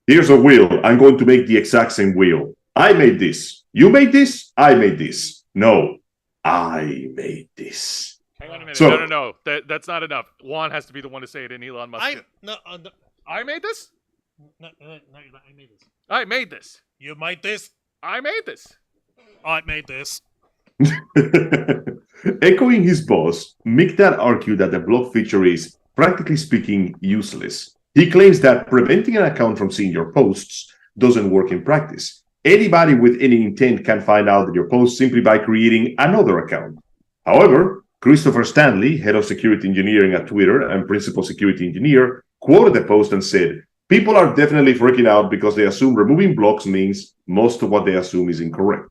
S3: Here's a wheel. I'm going to make the exact same wheel. I made this. You made this. I made this. No, I made this.
S1: Hang on a minute.
S3: So,
S1: No. That's not enough. Juan has to be the one to say it in Elon Musk.
S2: No,
S1: I made this?
S2: I made this.
S1: I made this.
S2: You made this?
S1: I made this.
S2: I made this.
S3: Echoing his boss, Mikdad argued that the block feature is, practically speaking, useless. He claims that preventing an account from seeing your posts doesn't work in practice. Anybody with any intent can find out that your post simply by creating another account. However, Christopher Stanley, head of security engineering at Twitter and principal security engineer, quoted the post and said, people are definitely freaking out because they assume removing blocks means most of what they assume is incorrect.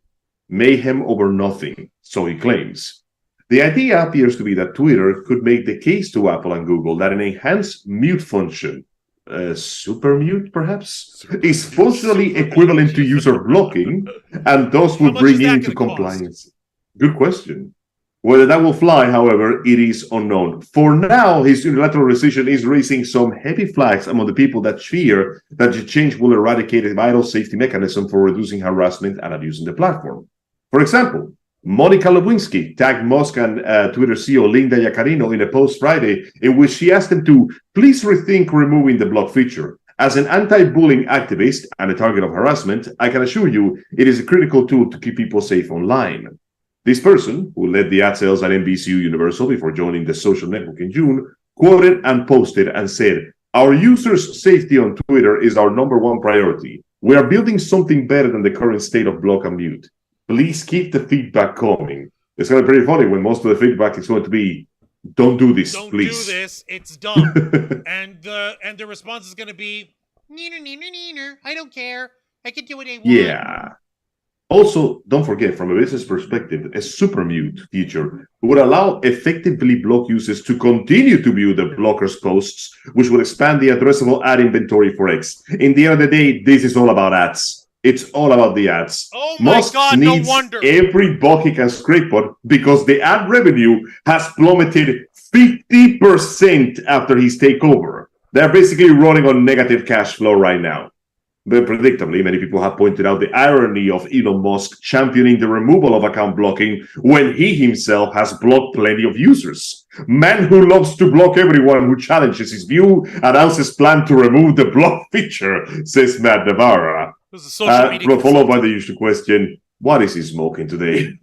S3: Mayhem over nothing, so he claims. The idea appears to be that Twitter could make the case to Apple and Google that an enhanced mute function, super mute perhaps, is functionally equivalent to user blocking and thus would bring it into compliance. Good question. Whether that will fly, however, it is unknown. For now, his unilateral decision is raising some heavy flags among the people that fear that the change will eradicate a vital safety mechanism for reducing harassment and abusing the platform. For example, Monica Lewinsky tagged Musk and Twitter CEO Linda Yaccarino in a post Friday in which she asked them to please rethink removing the block feature. As an anti-bullying activist and a target of harassment, I can assure you it is a critical tool to keep people safe online. This person, who led the ad sales at NBCU Universal before joining the social network in June, quoted and posted and said, our users' safety on Twitter is our #1 priority. We are building something better than the current state of block and mute. Please keep the feedback coming. It's going to be pretty funny when most of the feedback is going to be, don't do this, please.
S2: Don't do this. It's dumb. and the response is going to be, neener. I don't care. I can do what I want.
S3: Yeah. Also, don't forget, from a business perspective, a super mute feature would allow effectively block users to continue to view the blocker's posts, which would expand the addressable ad inventory for X. In the end of the day, this is all about ads. It's all about the ads.
S2: Oh my
S3: Musk
S2: God, no
S3: needs
S2: wonder.
S3: every buck he can scrape on because the ad revenue has plummeted 50% after his takeover. They're basically running on negative cash flow right now. But predictably, many people have pointed out the irony of Elon Musk championing the removal of account blocking when he himself has blocked plenty of users. Man who loves to block everyone who challenges his view announces plan to remove the block feature, says Matt Navarra. Followed by the usual question, what is he smoking today?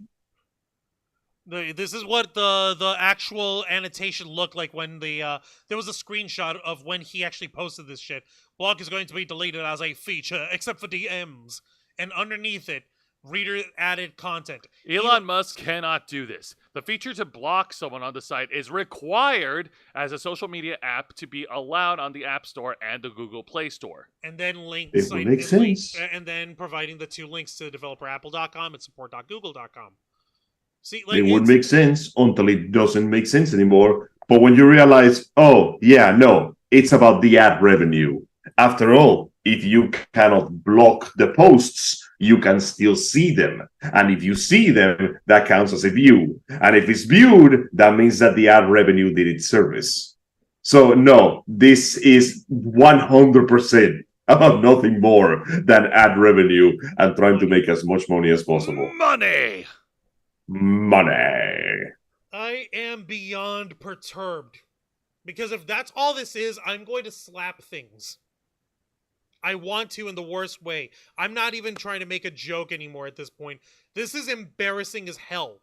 S2: This is what the actual annotation looked like when there was a screenshot of when he actually posted this shit. Block is going to be deleted as a feature, except for DMs. And underneath it, reader added content.
S1: Elon Musk cannot do this. The feature to block someone on the site is required as a social media app to be allowed on the App Store and the Google Play Store.
S2: And then link
S3: It would make sense.
S2: And then providing the 2 links to developerapple.com and support.google.com. See,
S3: It would make sense until it doesn't make sense anymore. But when you realize, oh, yeah, no, it's about the ad revenue. After all, if you cannot block the posts, you can still see them. And if you see them, that counts as a view. And if it's viewed, that means that the ad revenue did its service. So no, this is 100% about nothing more than ad revenue and trying to make as much money as possible.
S1: Money!
S2: I am beyond perturbed. Because if that's all this is, I'm going to slap things. I want to in the worst way. I'm not even trying to make a joke anymore at this point. This is embarrassing as hell.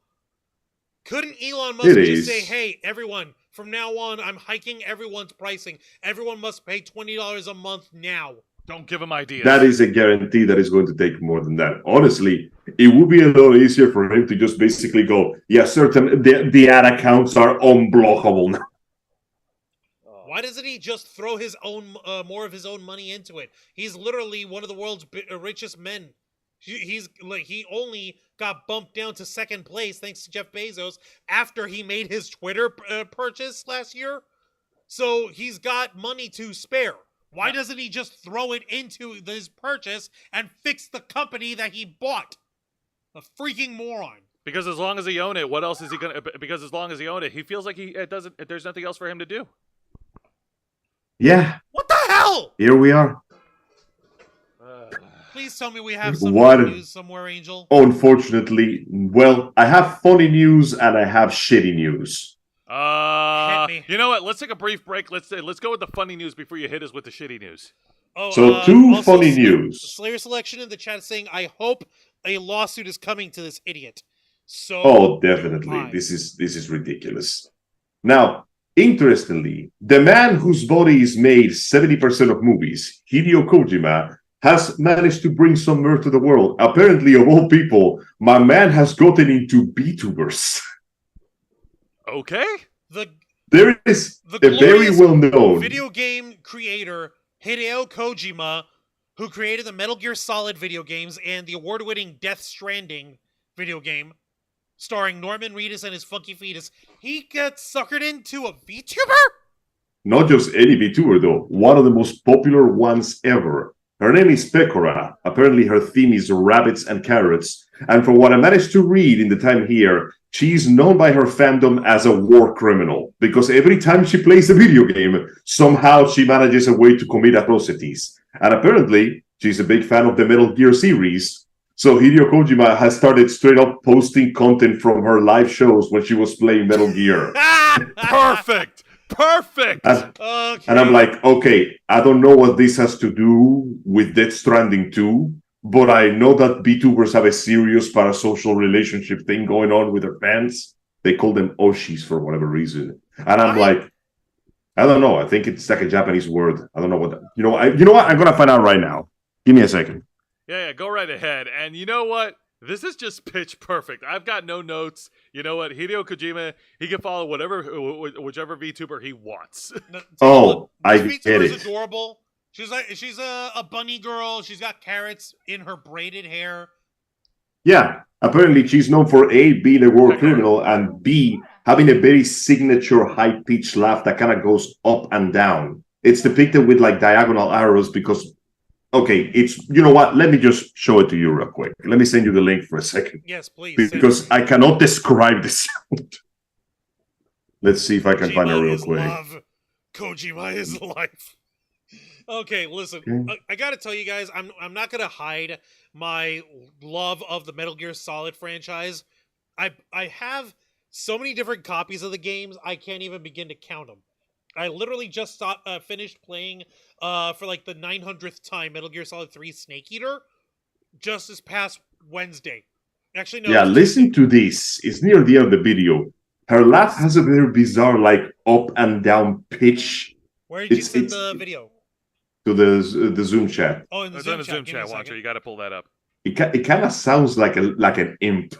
S2: Couldn't Elon Musk just say, hey, everyone, from now on, I'm hiking everyone's pricing. Everyone must pay $20 a month now.
S1: Don't give him ideas.
S3: That is a guarantee that it's going to take more than that. Honestly, it would be a lot easier for him to just basically go, yeah, certain the ad accounts are unblockable now.
S2: Why doesn't he just throw his own more of his own money into it? He's literally one of the world's richest men. He only got bumped down to second place thanks to Jeff Bezos after he made his Twitter purchase last year. So he's got money to spare. Why doesn't he just throw it into his purchase and fix the company that he bought? A freaking moron.
S1: Because as long as he own it, what else is he gonna? Because as long as he own it, he feels like there's nothing else for him to do.
S3: Yeah.
S2: What the hell?
S3: Here we are.
S2: Please tell me we have some news somewhere, Angel.
S3: Unfortunately, well, I have funny news and I have shitty news.
S2: Hit me.
S1: You know what? Let's take a brief break. Let's go with the funny news before you hit us with the shitty news.
S2: Oh,
S3: so two funny news.
S2: Slayer Selection in the chat saying, I hope a lawsuit is coming to this idiot. So
S3: oh, definitely. This is ridiculous. Now, interestingly, the man whose body is made 70% of movies, Hideo Kojima, has managed to bring some mirth to the world. Apparently, of all people, my man has gotten into VTubers.
S1: Okay.
S3: There is a very well-known
S2: video game creator, Hideo Kojima, who created the Metal Gear Solid video games and the award-winning Death Stranding video game, starring Norman Reedus and his funky fetus. He gets suckered into a VTuber?
S3: Not just any VTuber, though. One of the most popular ones ever. Her name is Pecora. Apparently, her theme is rabbits and carrots. And from what I managed to read in the time here, she's known by her fandom as a war criminal. Because every time she plays a video game, somehow she manages a way to commit atrocities. And apparently, she's a big fan of the Metal Gear series. So Hideo Kojima has started straight up posting content from her live shows when she was playing Metal Gear.
S1: Perfect! Perfect!
S2: Okay.
S3: And I'm like, okay, I don't know what this has to do with Death Stranding 2, but I know that VTubers have a serious parasocial relationship thing going on with their fans. They call them Oshis for whatever reason. And I'm like, I don't know. I think it's like a Japanese word. I don't know what. You know what? I'm going to find out right now. Give me a second.
S1: Yeah, go right ahead. And you know what? This is just pitch perfect. I've got no notes. You know what? Hideo Kojima, he can follow whichever VTuber he wants.
S3: I get it.
S2: This VTuber is adorable. She's a bunny girl. She's got carrots in her braided hair.
S3: Yeah, apparently she's known for A, being a war criminal, and B, having a very signature high-pitched laugh that kind of goes up and down. It's depicted with like diagonal arrows because... Okay, you know what? Let me just show it to you real quick. Let me send you the link for a second.
S2: Yes, please.
S3: Because I cannot describe the sound. Let's see if I can find it real quick.
S2: Love. Kojima is life. Okay, listen. I got to tell you guys, I'm not going to hide my love of the Metal Gear Solid franchise. I have so many different copies of the games, I can't even begin to count them. I literally just finished playing for like the 900th time Metal Gear Solid 3 Snake Eater just this past Wednesday. Actually, no.
S3: Yeah, listen to this. It's near the end of the video. Her laugh has a very bizarre, like, up and down pitch.
S2: Where did you send the video?
S3: To the Zoom chat.
S2: Oh, in the Zoom chat.
S1: Watcher. You got to pull that up.
S3: It kind of sounds like an imp.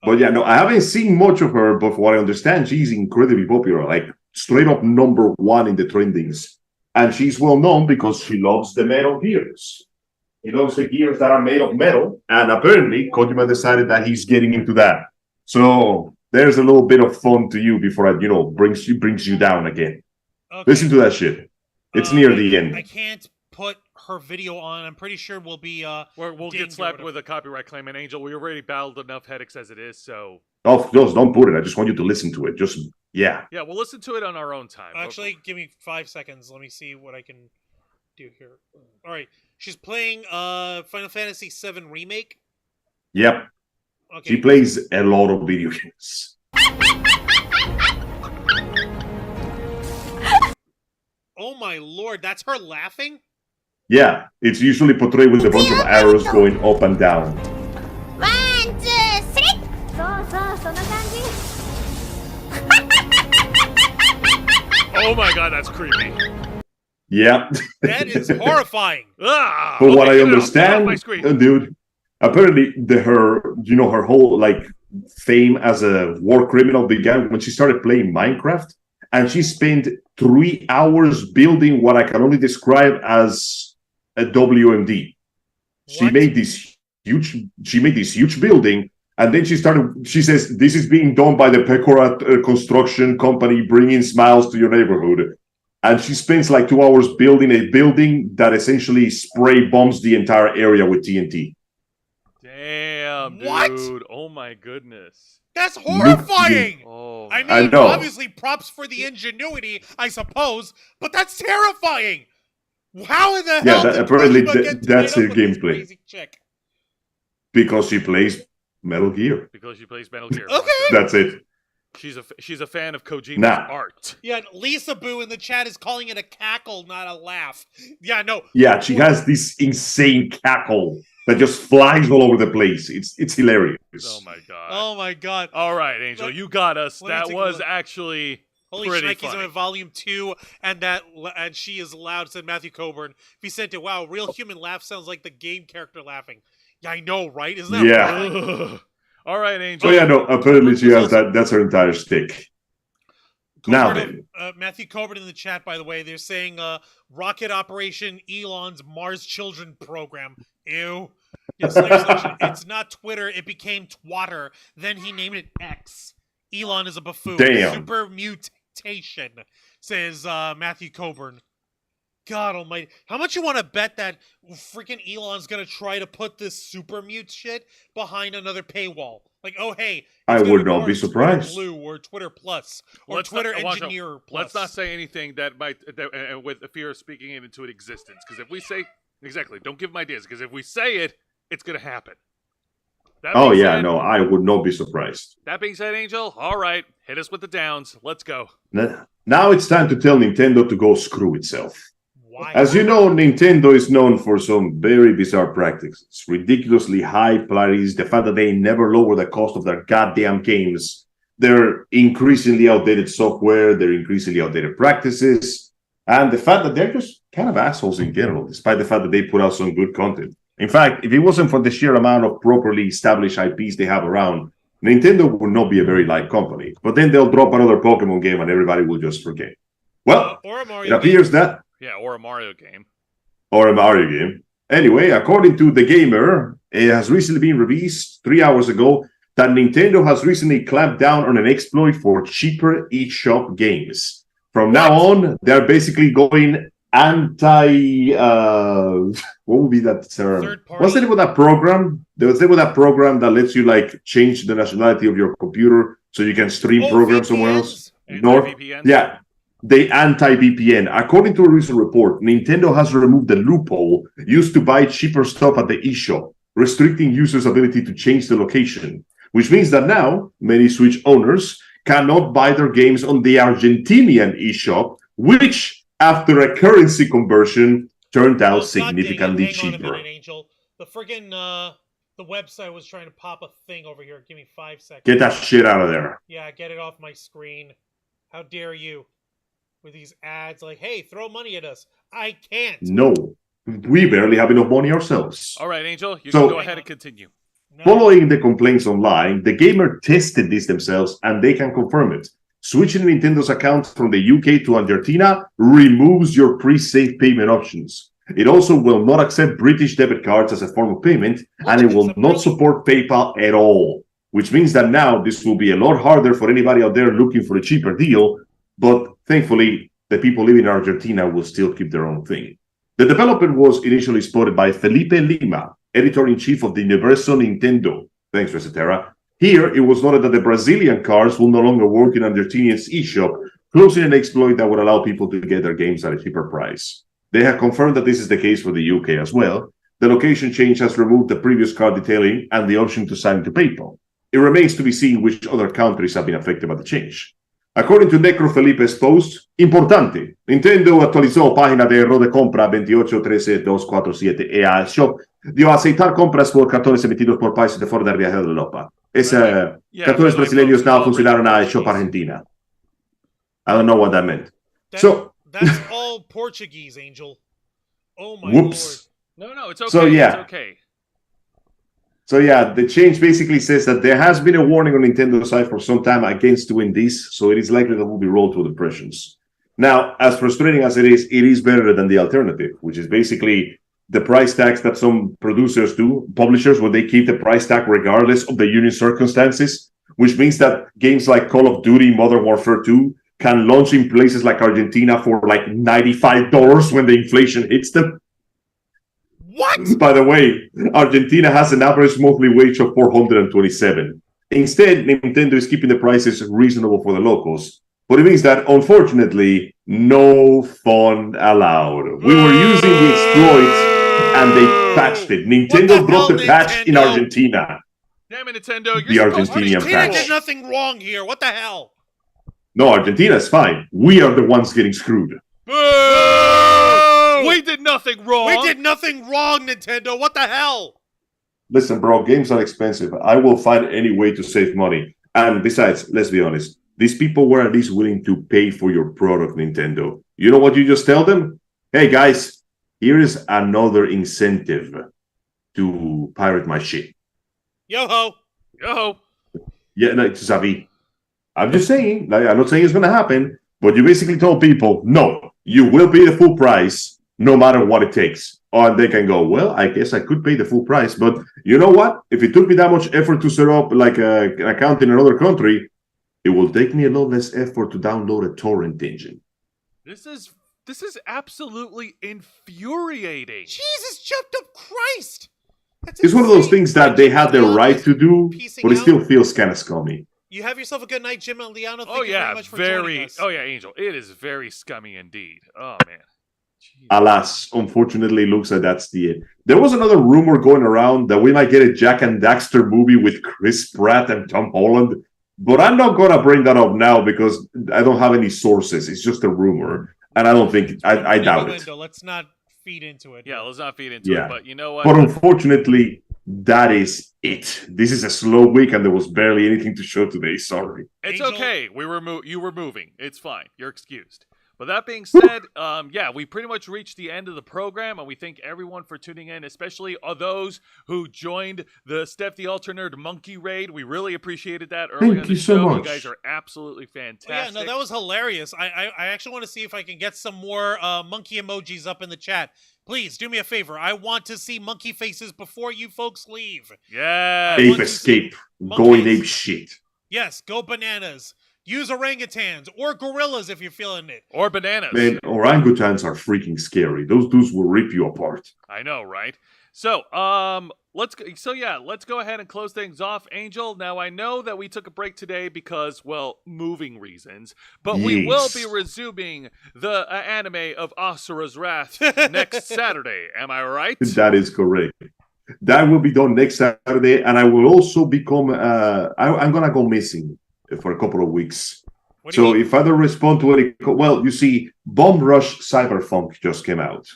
S3: But yeah, no, I haven't seen much of her, but from what I understand, she's incredibly popular. Like, straight up #1 in the trendings. And she's well known because she loves the metal gears. He loves the gears that are made of metal. And apparently, Kojima decided that he's getting into that. So there's a little bit of fun to you before I, brings you down again. Okay. Listen to that shit. It's near the end.
S2: I can't put her video on. I'm pretty sure we'll be
S1: we'll get slapped with a copyright claim. And Angel, we already battled enough headaches as it is, so...
S3: Oh, just don't put it. I just want you to listen to it. Yeah,
S1: we'll listen to it on our own time.
S2: Actually, give me 5 seconds. Let me see what I can do here. All right. She's playing Final Fantasy VII Remake.
S3: Yep. Okay. She plays a lot of video games.
S2: Oh my lord, that's her laughing?
S3: Yeah, it's usually portrayed with a bunch of arrows going up and down.
S8: 1, 2, 3! そんな感じ
S1: Oh my god, that's creepy.
S3: Yeah.
S2: That is horrifying.
S3: From what I understand, dude, apparently her whole like fame as a war criminal began when she started playing Minecraft, and she spent 3 hours building what I can only describe as a WMD. She made this huge building, and then she says, this is being done by the Pecora construction company, bringing smiles to your neighborhood. And she spends like 2 hours building a building that essentially spray bombs the entire area with TNT.
S1: Damn, dude.
S2: What?
S1: Oh my goodness.
S2: That's horrifying.
S1: Oh,
S2: I mean,
S3: I know.
S2: obviously props for the ingenuity, I suppose, but that's terrifying. How in the hell did
S3: apparently
S2: Kojima get
S3: that's
S2: tied
S3: her
S2: up with this
S3: gameplay.
S2: crazy chick?
S3: Because she plays Metal Gear.
S1: Because she plays Metal Gear.
S2: Okay.
S3: That's it.
S1: She's a fan of Kojima's
S3: Nah.
S1: art.
S2: Yeah, Lisa Boo in the chat is calling it a cackle, not a laugh. Yeah, no.
S3: Yeah, she has this insane cackle that just flies all over the place. It's hilarious.
S1: Oh my god.
S2: Oh my god.
S1: All right, Angel, you got us.
S2: let me
S1: That
S2: take a
S1: was
S2: look.
S1: actually
S2: Holy
S1: pretty
S2: Shnikes, I'm
S1: funny.
S2: in volume 2, and she is loud, said Matthew Coburn. If he sent it, wow, real human laugh sounds like the game character laughing. Yeah, I know, right? Isn't that
S3: Yeah.
S2: funny?
S1: All right, Angel.
S3: So yeah, no, apparently she has that. That's her entire stick. Now then.
S2: Matthew Coburn in the chat, by the way, they're saying rocket operation Elon's Mars Children program. Ew. Yes, it's not Twitter. It became Twatter. Then he named it X. Elon is a buffoon.
S3: Damn.
S2: Super mutation, says Matthew Coburn. God almighty. How much you want to bet that freaking Elon's going to try to put this super mute shit behind another paywall? Like, oh, hey.
S3: I
S2: it's
S3: would
S2: gonna
S3: not be
S2: Twitter
S3: surprised.
S2: Blue or Twitter Plus or
S1: Let's
S2: Twitter
S1: not- watch out.
S2: Engineer Plus.
S1: Let's not say anything that might, with the fear of speaking it into existence. Because if we say, exactly, don't give them ideas. Because if we say it, it's going to happen. That
S3: Oh
S1: being
S3: yeah,
S1: said-
S3: no, I would not be surprised.
S1: That being said, Angel, all right, hit us with the downs. Let's go.
S3: Now it's time to tell Nintendo to go screw itself.
S2: Why?
S3: As you know, Nintendo is known for some very bizarre practices. Ridiculously high prices, the fact that they never lower the cost of their goddamn games, their increasingly outdated software, their increasingly outdated practices, and the fact that they're just kind of assholes in general, despite the fact that they put out some good content. In fact, if it wasn't for the sheer amount of properly established IPs they have around, Nintendo would not be a very light company. But then they'll drop another Pokemon game and everybody will just forget. Well,
S2: or a Mario
S3: it
S2: game.
S3: appears that
S1: Yeah, or a Mario game.
S3: or a Mario game. Anyway, according to The Gamer, it has recently been released 3 hours ago that Nintendo has recently clamped down on an exploit for cheaper eShop games. From now on, they're basically going anti... what would be that term?
S2: Third party?
S3: What's the name of that program? What's the name of that program that lets you like change the nationality of your computer so you can stream programs somewhere else?
S1: Anti-VPNs?
S3: Yeah. The anti-VPN. According to a recent report, Nintendo has removed the loophole used to buy cheaper stuff at the eShop, restricting users' ability to change the location, which means that now many Switch owners cannot buy their games on the Argentinian eShop, which, after a currency conversion, turned out significantly
S2: Hang on a
S3: cheaper.
S2: minute, Angel. The friggin' the website was trying to pop a thing over here. Give me 5 seconds.
S3: Get that shit out of there.
S2: Yeah, get it off my screen. How dare you? With these ads like, hey, throw money at us. I can't.
S3: No, we barely have enough money ourselves.
S1: All right, Angel, you
S3: So-
S1: can go ahead and continue.
S2: No.
S3: Following the complaints online, the Gamer tested this themselves and they can confirm it. Switching Nintendo's account from the UK to Argentina removes your pre-save payment options. It also will not accept British debit cards as a form of payment, and it will not support PayPal at all, which means that now this will be a lot harder for anybody out there looking for a cheaper deal, but thankfully, the people living in Argentina will still keep their own thing. The development was initially spotted by Felipe Lima, editor-in-chief of the Universo Nintendo. Thanks, Resetera. Here, it was noted that the Brazilian cards will no longer work in Argentinian's eShop, closing an exploit that would allow people to get their games at a cheaper price. They have confirmed that this is the case for the UK as well. The location change has removed the previous card detailing and the option to sign to PayPal. It remains to be seen which other countries have been affected by the change. According to Necro Felipe's post, importante, Nintendo actualizó página de error de compra 2813247 EA Shop, dio a aceitar compras por cartones emitidos por países de fuera del viaje de Europa. Cartones brasileños now funcionaron a Shop Argentina. I don't know what that meant. So,
S2: That's all Portuguese, Angel. Oh my
S3: Whoops.
S2: lord.
S1: No, it's okay.
S3: So, yeah.
S1: It's okay.
S3: So yeah, the change basically says that there has been a warning on Nintendo's side for some time against doing this, so it is likely that will be rolled to the impressions. Now, as frustrating as it is better than the alternative, which is basically the price tags that some publishers, where they keep the price tag regardless of the union circumstances, which means that games like Call of Duty, Modern Warfare 2 can launch in places like Argentina for like $95 when the inflation hits them.
S2: What?
S3: By the way, Argentina has an average monthly wage of $427. Instead, Nintendo is keeping the prices reasonable for the locals. But it means that, unfortunately, no fun allowed. We were using the exploits and they patched it. Nintendo dropped the patch in Argentina.
S1: Damn it, Nintendo.
S3: The Argentinian
S2: Argentina
S3: patch.
S2: did nothing wrong here. What the hell?
S3: No, Argentina's fine. We are the ones getting screwed.
S1: Boo! We did nothing wrong.
S2: We did nothing wrong, Nintendo. What the hell?
S3: Listen, bro, games are expensive. I will find any way to save money. And besides, let's be honest, these people were at least willing to pay for your product, Nintendo. You know what you just tell them? Hey, guys, here is another incentive to pirate my shit.
S2: Yo-ho.
S1: Yo-ho.
S3: Yeah, no, Xavi. I'm just saying, like, I'm not saying it's going to happen, but you basically told people, no, you will pay the full price no matter what it takes. Or they can go, well, I guess I could pay the full price, but you know what? If it took me that much effort to set up like an account in another country, it will take me a lot less effort to download a torrent engine.
S1: This is absolutely infuriating.
S2: Jesus, jumped up Christ. That's
S3: It's one of those
S2: insane.
S3: things that they had the right to do,
S2: Piecing
S3: but it
S2: out.
S3: still feels kind of scummy.
S2: You have yourself a good night, Jim and Liano. Thank
S1: Oh
S2: you very
S1: yeah,
S2: much for joining us.
S1: Oh yeah, Angel. It is very scummy indeed. Oh man. Jeez.
S3: Alas, unfortunately, looks like that's the end. There was another rumor going around that we might get a Jack and Daxter movie with Chris Pratt and Tom Holland, but I'm not going to bring that up now because I don't have any sources. It's just a rumor, and I don't think, I doubt it.
S2: Let's not feed into it.
S1: Yeah, let's not feed into it. But you know what?
S3: But unfortunately, that is it. This is a slow week, and there was barely anything to show today. Sorry.
S1: It's
S2: Angel?
S1: okay. You were moving. It's fine. You're excused. But that being said, we pretty much reached the end of the program, and we thank everyone for tuning in, especially those who joined the Steph the Alter Nerd Monkey Raid. We really appreciated that early on the show.
S3: So much.
S1: You guys are absolutely fantastic.
S2: Oh, yeah, no, that was hilarious. I actually want to see if I can get some more monkey emojis up in the chat. Please do me a favor. I want to see monkey faces before you folks leave.
S1: Yeah.
S3: Ape escape. Going ape shit.
S2: Yes, go bananas. Use orangutans or gorillas if you're feeling it.
S1: Or bananas.
S3: Man, orangutans are freaking scary. Those dudes will rip you apart.
S1: I know, right? So, let's go ahead and close things off, Angel. Now, I know that we took a break today because, well, moving reasons, but we will be resuming the anime of Asura's Wrath next Saturday. Am I right?
S3: That is correct. That will be done next Saturday, and I will also become, I'm going to go missing for a couple of weeks. So if I don't respond to any, well, you see, Bomb Rush Cyberpunk just came out.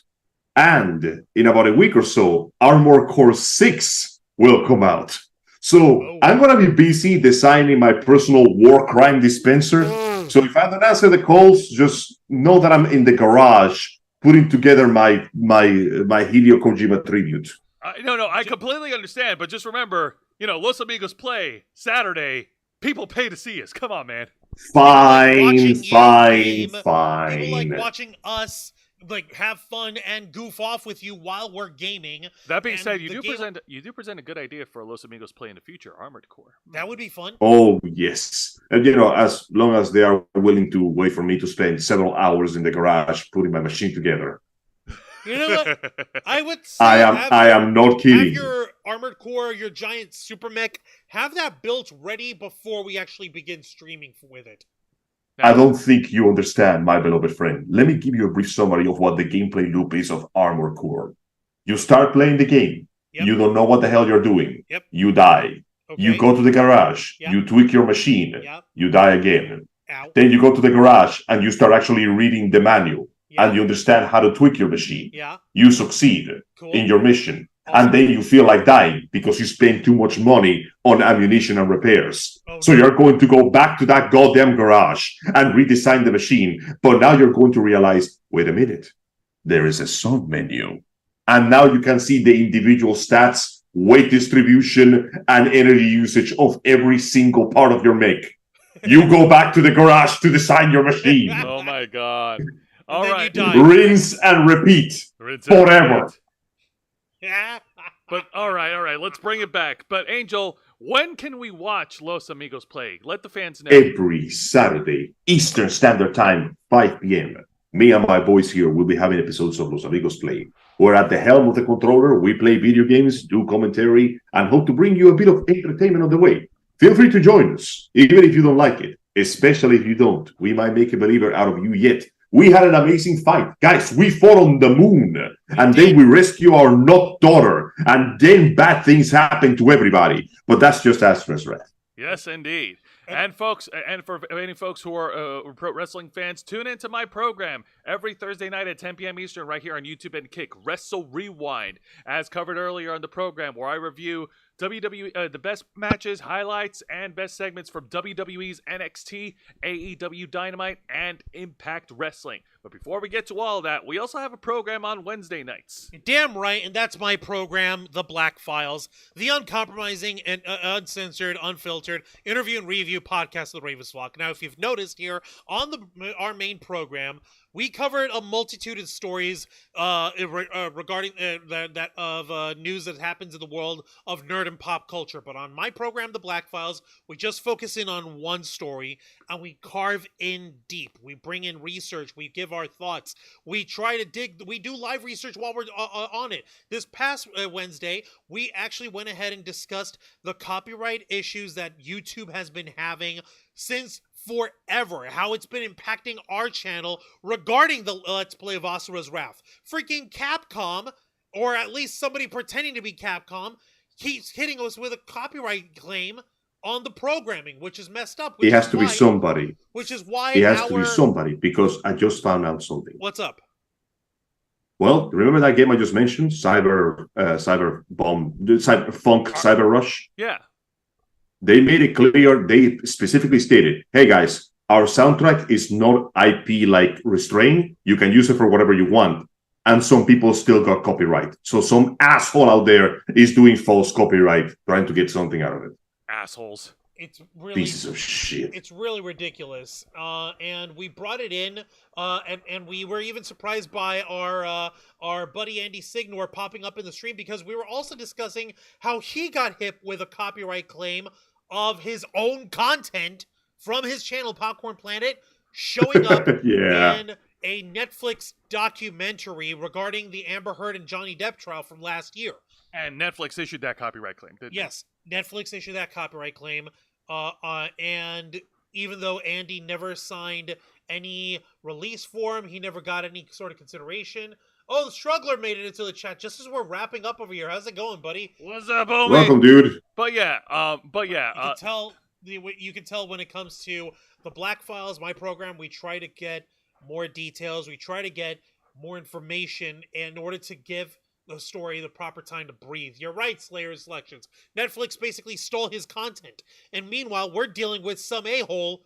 S3: And in about a week or so, Armored Core 6 will come out. So I'm going to be busy designing my personal war crime dispenser. So if I don't answer the calls, just know that I'm in the garage putting together my Hideo Kojima tribute.
S1: No, I completely understand. But just remember, Los Amigos play Saturday. People pay to see us. Come on, man.
S3: Fine.
S2: People like watching us have fun and goof off with you while we're gaming.
S1: That being said, you do present a good idea for Los Amigos play in the future, Armored Core.
S2: That would be fun.
S3: Oh yes, and as long as they are willing to wait for me to spend several hours in the garage putting my machine together.
S2: You know what? I would say
S3: I am not kidding.
S2: Have your Armored Core, your giant super mech, have that built ready before we actually begin streaming with it.
S3: I don't think you understand, my beloved friend. Let me give you a brief summary of what the gameplay loop is of Armored Core. You start playing the game. Yep. You don't know what the hell you're doing.
S2: Yep.
S3: You die. Okay. You go to the garage.
S2: Yep.
S3: You tweak your machine.
S2: Yep.
S3: You die again.
S2: Ow.
S3: Then you go to the garage and you start actually reading the manual.
S2: Yeah.
S3: And you understand how to tweak your machine.
S2: Yeah.
S3: You succeed in your mission. And then you feel like dying because you spend too much money on ammunition and repairs. So you're going to go back to that goddamn garage and redesign the machine. But now you're going to realize, wait a minute, there is a sub menu. And now you can see the individual stats, weight distribution, and energy usage of every single part of your make. You go back to the garage to design your machine.
S1: Oh my God. All right.
S3: Rinse and repeat forever.
S1: But all right, let's bring it back. But Angel, when can we watch Los Amigos play? Let the fans know.
S3: Every Saturday, Eastern Standard Time, 5 p.m. Me and my boys here will be having episodes of Los Amigos play. We're at the helm of the controller, we play video games, do commentary, and hope to bring you a bit of entertainment on the way. Feel free to join us, even if you don't like it, especially if you don't. We might make a believer out of you yet. We had an amazing fight. Guys, we fought on the moon, and then we rescue our not daughter, and then bad things happen to everybody. But that's just Astra's wrath.
S1: Yes, indeed. And folks, and for any folks who are pro wrestling fans, tune into my program every Thursday night at 10 p.m. Eastern right here on YouTube and Kick, Wrestle Rewind, as covered earlier on the program, where I review WWE, the best matches, highlights, and best segments from WWE's NXT, AEW Dynamite, and Impact Wrestling. But before we get to all of that, we also have a program on Wednesday nights.
S2: Damn right, and that's my program, The Black Files, the uncompromising and uncensored, unfiltered interview and review podcast of the Ravens Flock. Now, if you've noticed here on our main program, we covered a multitude of stories regarding news that happens in the world of nerd and pop culture. But on my program, The Black Files, we just focus in on one story and we carve in deep. We bring in research. We give our thoughts. We try to dig. We do live research while we're on it. This past Wednesday, we actually went ahead and discussed the copyright issues that YouTube has been having since forever, how it's been impacting our channel regarding the Let's Play of Asura's Wrath. Freaking Capcom, or at least somebody pretending to be Capcom, keeps hitting us with a copyright claim on the programming, which is messed up.
S3: It has to be somebody.
S2: Which is why
S3: it has to be somebody, because I just found out something.
S2: What's up?
S3: Well, remember that game I just mentioned? Cyber Rush?
S1: Yeah.
S3: They made it clear, they specifically stated, hey guys, our soundtrack is not IP like restrained. You can use it for whatever you want. And some people still got copyright. So some asshole out there is doing false copyright, trying to get something out of it.
S1: Assholes.
S2: It's really
S3: pieces of shit.
S2: It's really ridiculous. And we brought it in, and we were even surprised by our buddy Andy Signor popping up in the stream, because we were also discussing how he got hit with a copyright claim of his own content from his channel Popcorn Planet showing up in a Netflix documentary regarding the Amber Heard and Johnny Depp trial from last year.
S1: And Netflix issued that copyright claim, didn't
S2: Yes, Netflix issued that copyright claim. And even though Andy never signed any release form, he never got any sort of consideration. Oh, the Struggler made it into the chat just as we're wrapping up over here. How's it going, buddy?
S1: What's up, homie?
S3: Welcome, dude.
S1: But yeah.
S2: You can tell when it comes to the Black Files, my program, we try to get more details. We try to get more information in order to give the story the proper time to breathe. You're right, Slayer Selections. Netflix basically stole his content. And meanwhile, we're dealing with some a-hole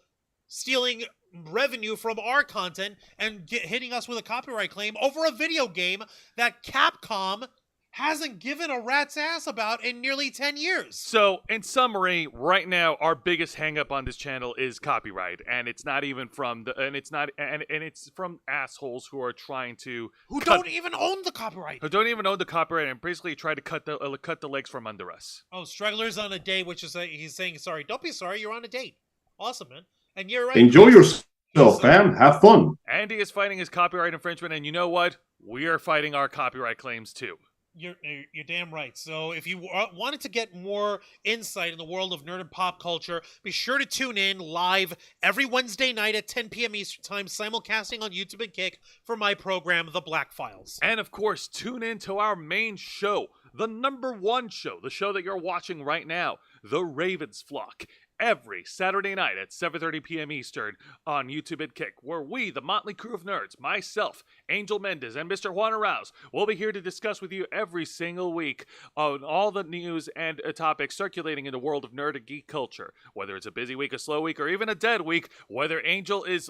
S2: stealing revenue from our content and hitting us with a copyright claim over a video game that Capcom hasn't given a rat's ass about in nearly 10 years.
S1: So, in summary, right now, our biggest hang-up on this channel is copyright, and it's not even from it's from assholes who are trying to
S2: don't even own the copyright.
S1: Who don't even own the copyright, and basically try to cut the legs from under us.
S2: Oh, Struggler's on a date, which is he's saying sorry. Don't be sorry. You're on a date. Awesome, man. And you're right.
S3: Enjoy yourself, man. Have fun.
S1: Andy is fighting his copyright infringement, and you know what? We are fighting our copyright claims too.
S2: You're damn right. So if you wanted to get more insight in the world of nerd and pop culture, be sure to tune in live every Wednesday night at 10 p.m. Eastern Time, simulcasting on YouTube and Kick for my program, The Black Files.
S1: And of course, tune in to our main show, the #1 show, the show that you're watching right now, The Ravens Flock. every Saturday night at 7:30 p.m. Eastern on YouTube and Kick, where we, the motley crew of nerds, myself, Angel Mendez, and Mr. Juan Arouse, will be here to discuss with you every single week on all the news and topics circulating in the world of nerd and geek culture. Whether it's a busy week, a slow week, or even a dead week, whether Angel is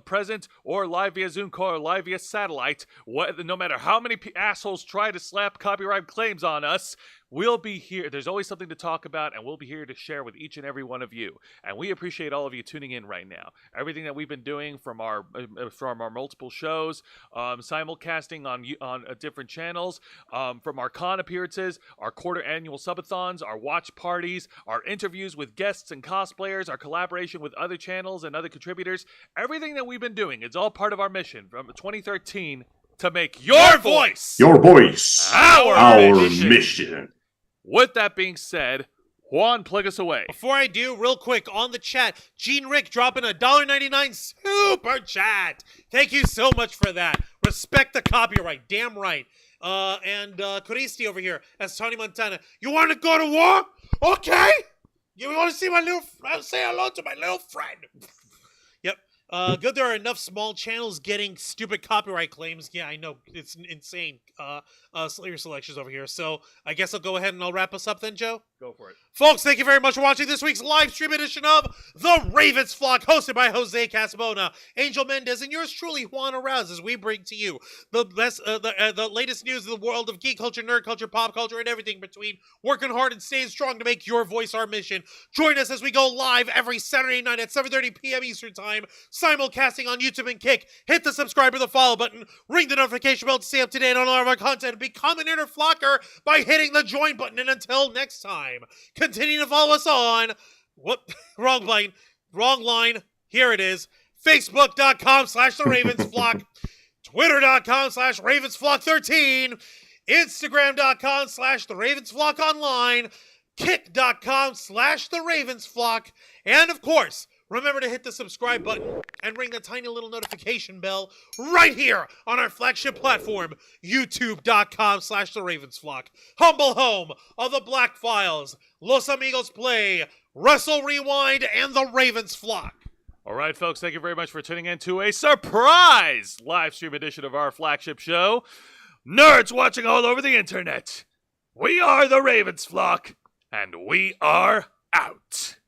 S1: present or live via Zoom call or live via satellite, no matter how many assholes try to slap copyright claims on us, we'll be here. There's always something to talk about, and we'll be here to share with each and every one of you. And we appreciate all of you tuning in right now. Everything that we've been doing from our multiple shows, simulcasting on different channels, from our con appearances, our quarter annual subathons, our watch parties, our interviews with guests and cosplayers, our collaboration with other channels and other contributors. Everything that we've been doing is all part of our mission from 2013 to make your voice
S3: our mission.
S1: With that being said, Juan, plug us away.
S2: Before I do, real quick, on the chat, Gene Rick dropping a $1.99 super chat. Thank you so much for that. Respect the copyright, damn right. And Christy over here, as Tony Montana. You want to go to war? Okay. You want to see my little? Say hello to my little friend. Yep. Good. There are enough small channels getting stupid copyright claims. Yeah, I know it's insane. Slayer selections over here. So I guess I'll go ahead and I'll wrap us up then, Joe.
S1: Go for it.
S2: Folks, thank you very much for watching this week's live stream edition of The Ravens Flock, hosted by Jose Casabona, Angel Mendez, and yours truly, Juan Arouse, as we bring to you the best, the latest news of the world of geek culture, nerd culture, pop culture, and everything between. Working hard and staying strong to make your voice our mission. Join us as we go live every Saturday night at 7:30 p.m. Eastern Time, simulcasting on YouTube and Kick. Hit the subscribe or the follow button, ring the notification bell to stay up to date on all of our content, and become an inner flocker by hitting the join button. And until next time, continue to follow us on, wrong line, here it is, Facebook.com/TheRavensFlock, Twitter.com/RavensFlock13, Instagram.com/TheRavensFlockOnline, Kick.com/TheRavensFlock, and of course, remember to hit the subscribe button and ring the tiny little notification bell right here on our flagship platform, youtube.com/TheRavensFlock, humble home of the Black Files, Los Amigos Play, Wrestle Rewind, and the Ravens Flock.
S1: All right, folks, thank you very much for tuning in to a surprise live stream edition of our flagship show. Nerds watching all over the internet. We are the Ravens Flock, and we are out.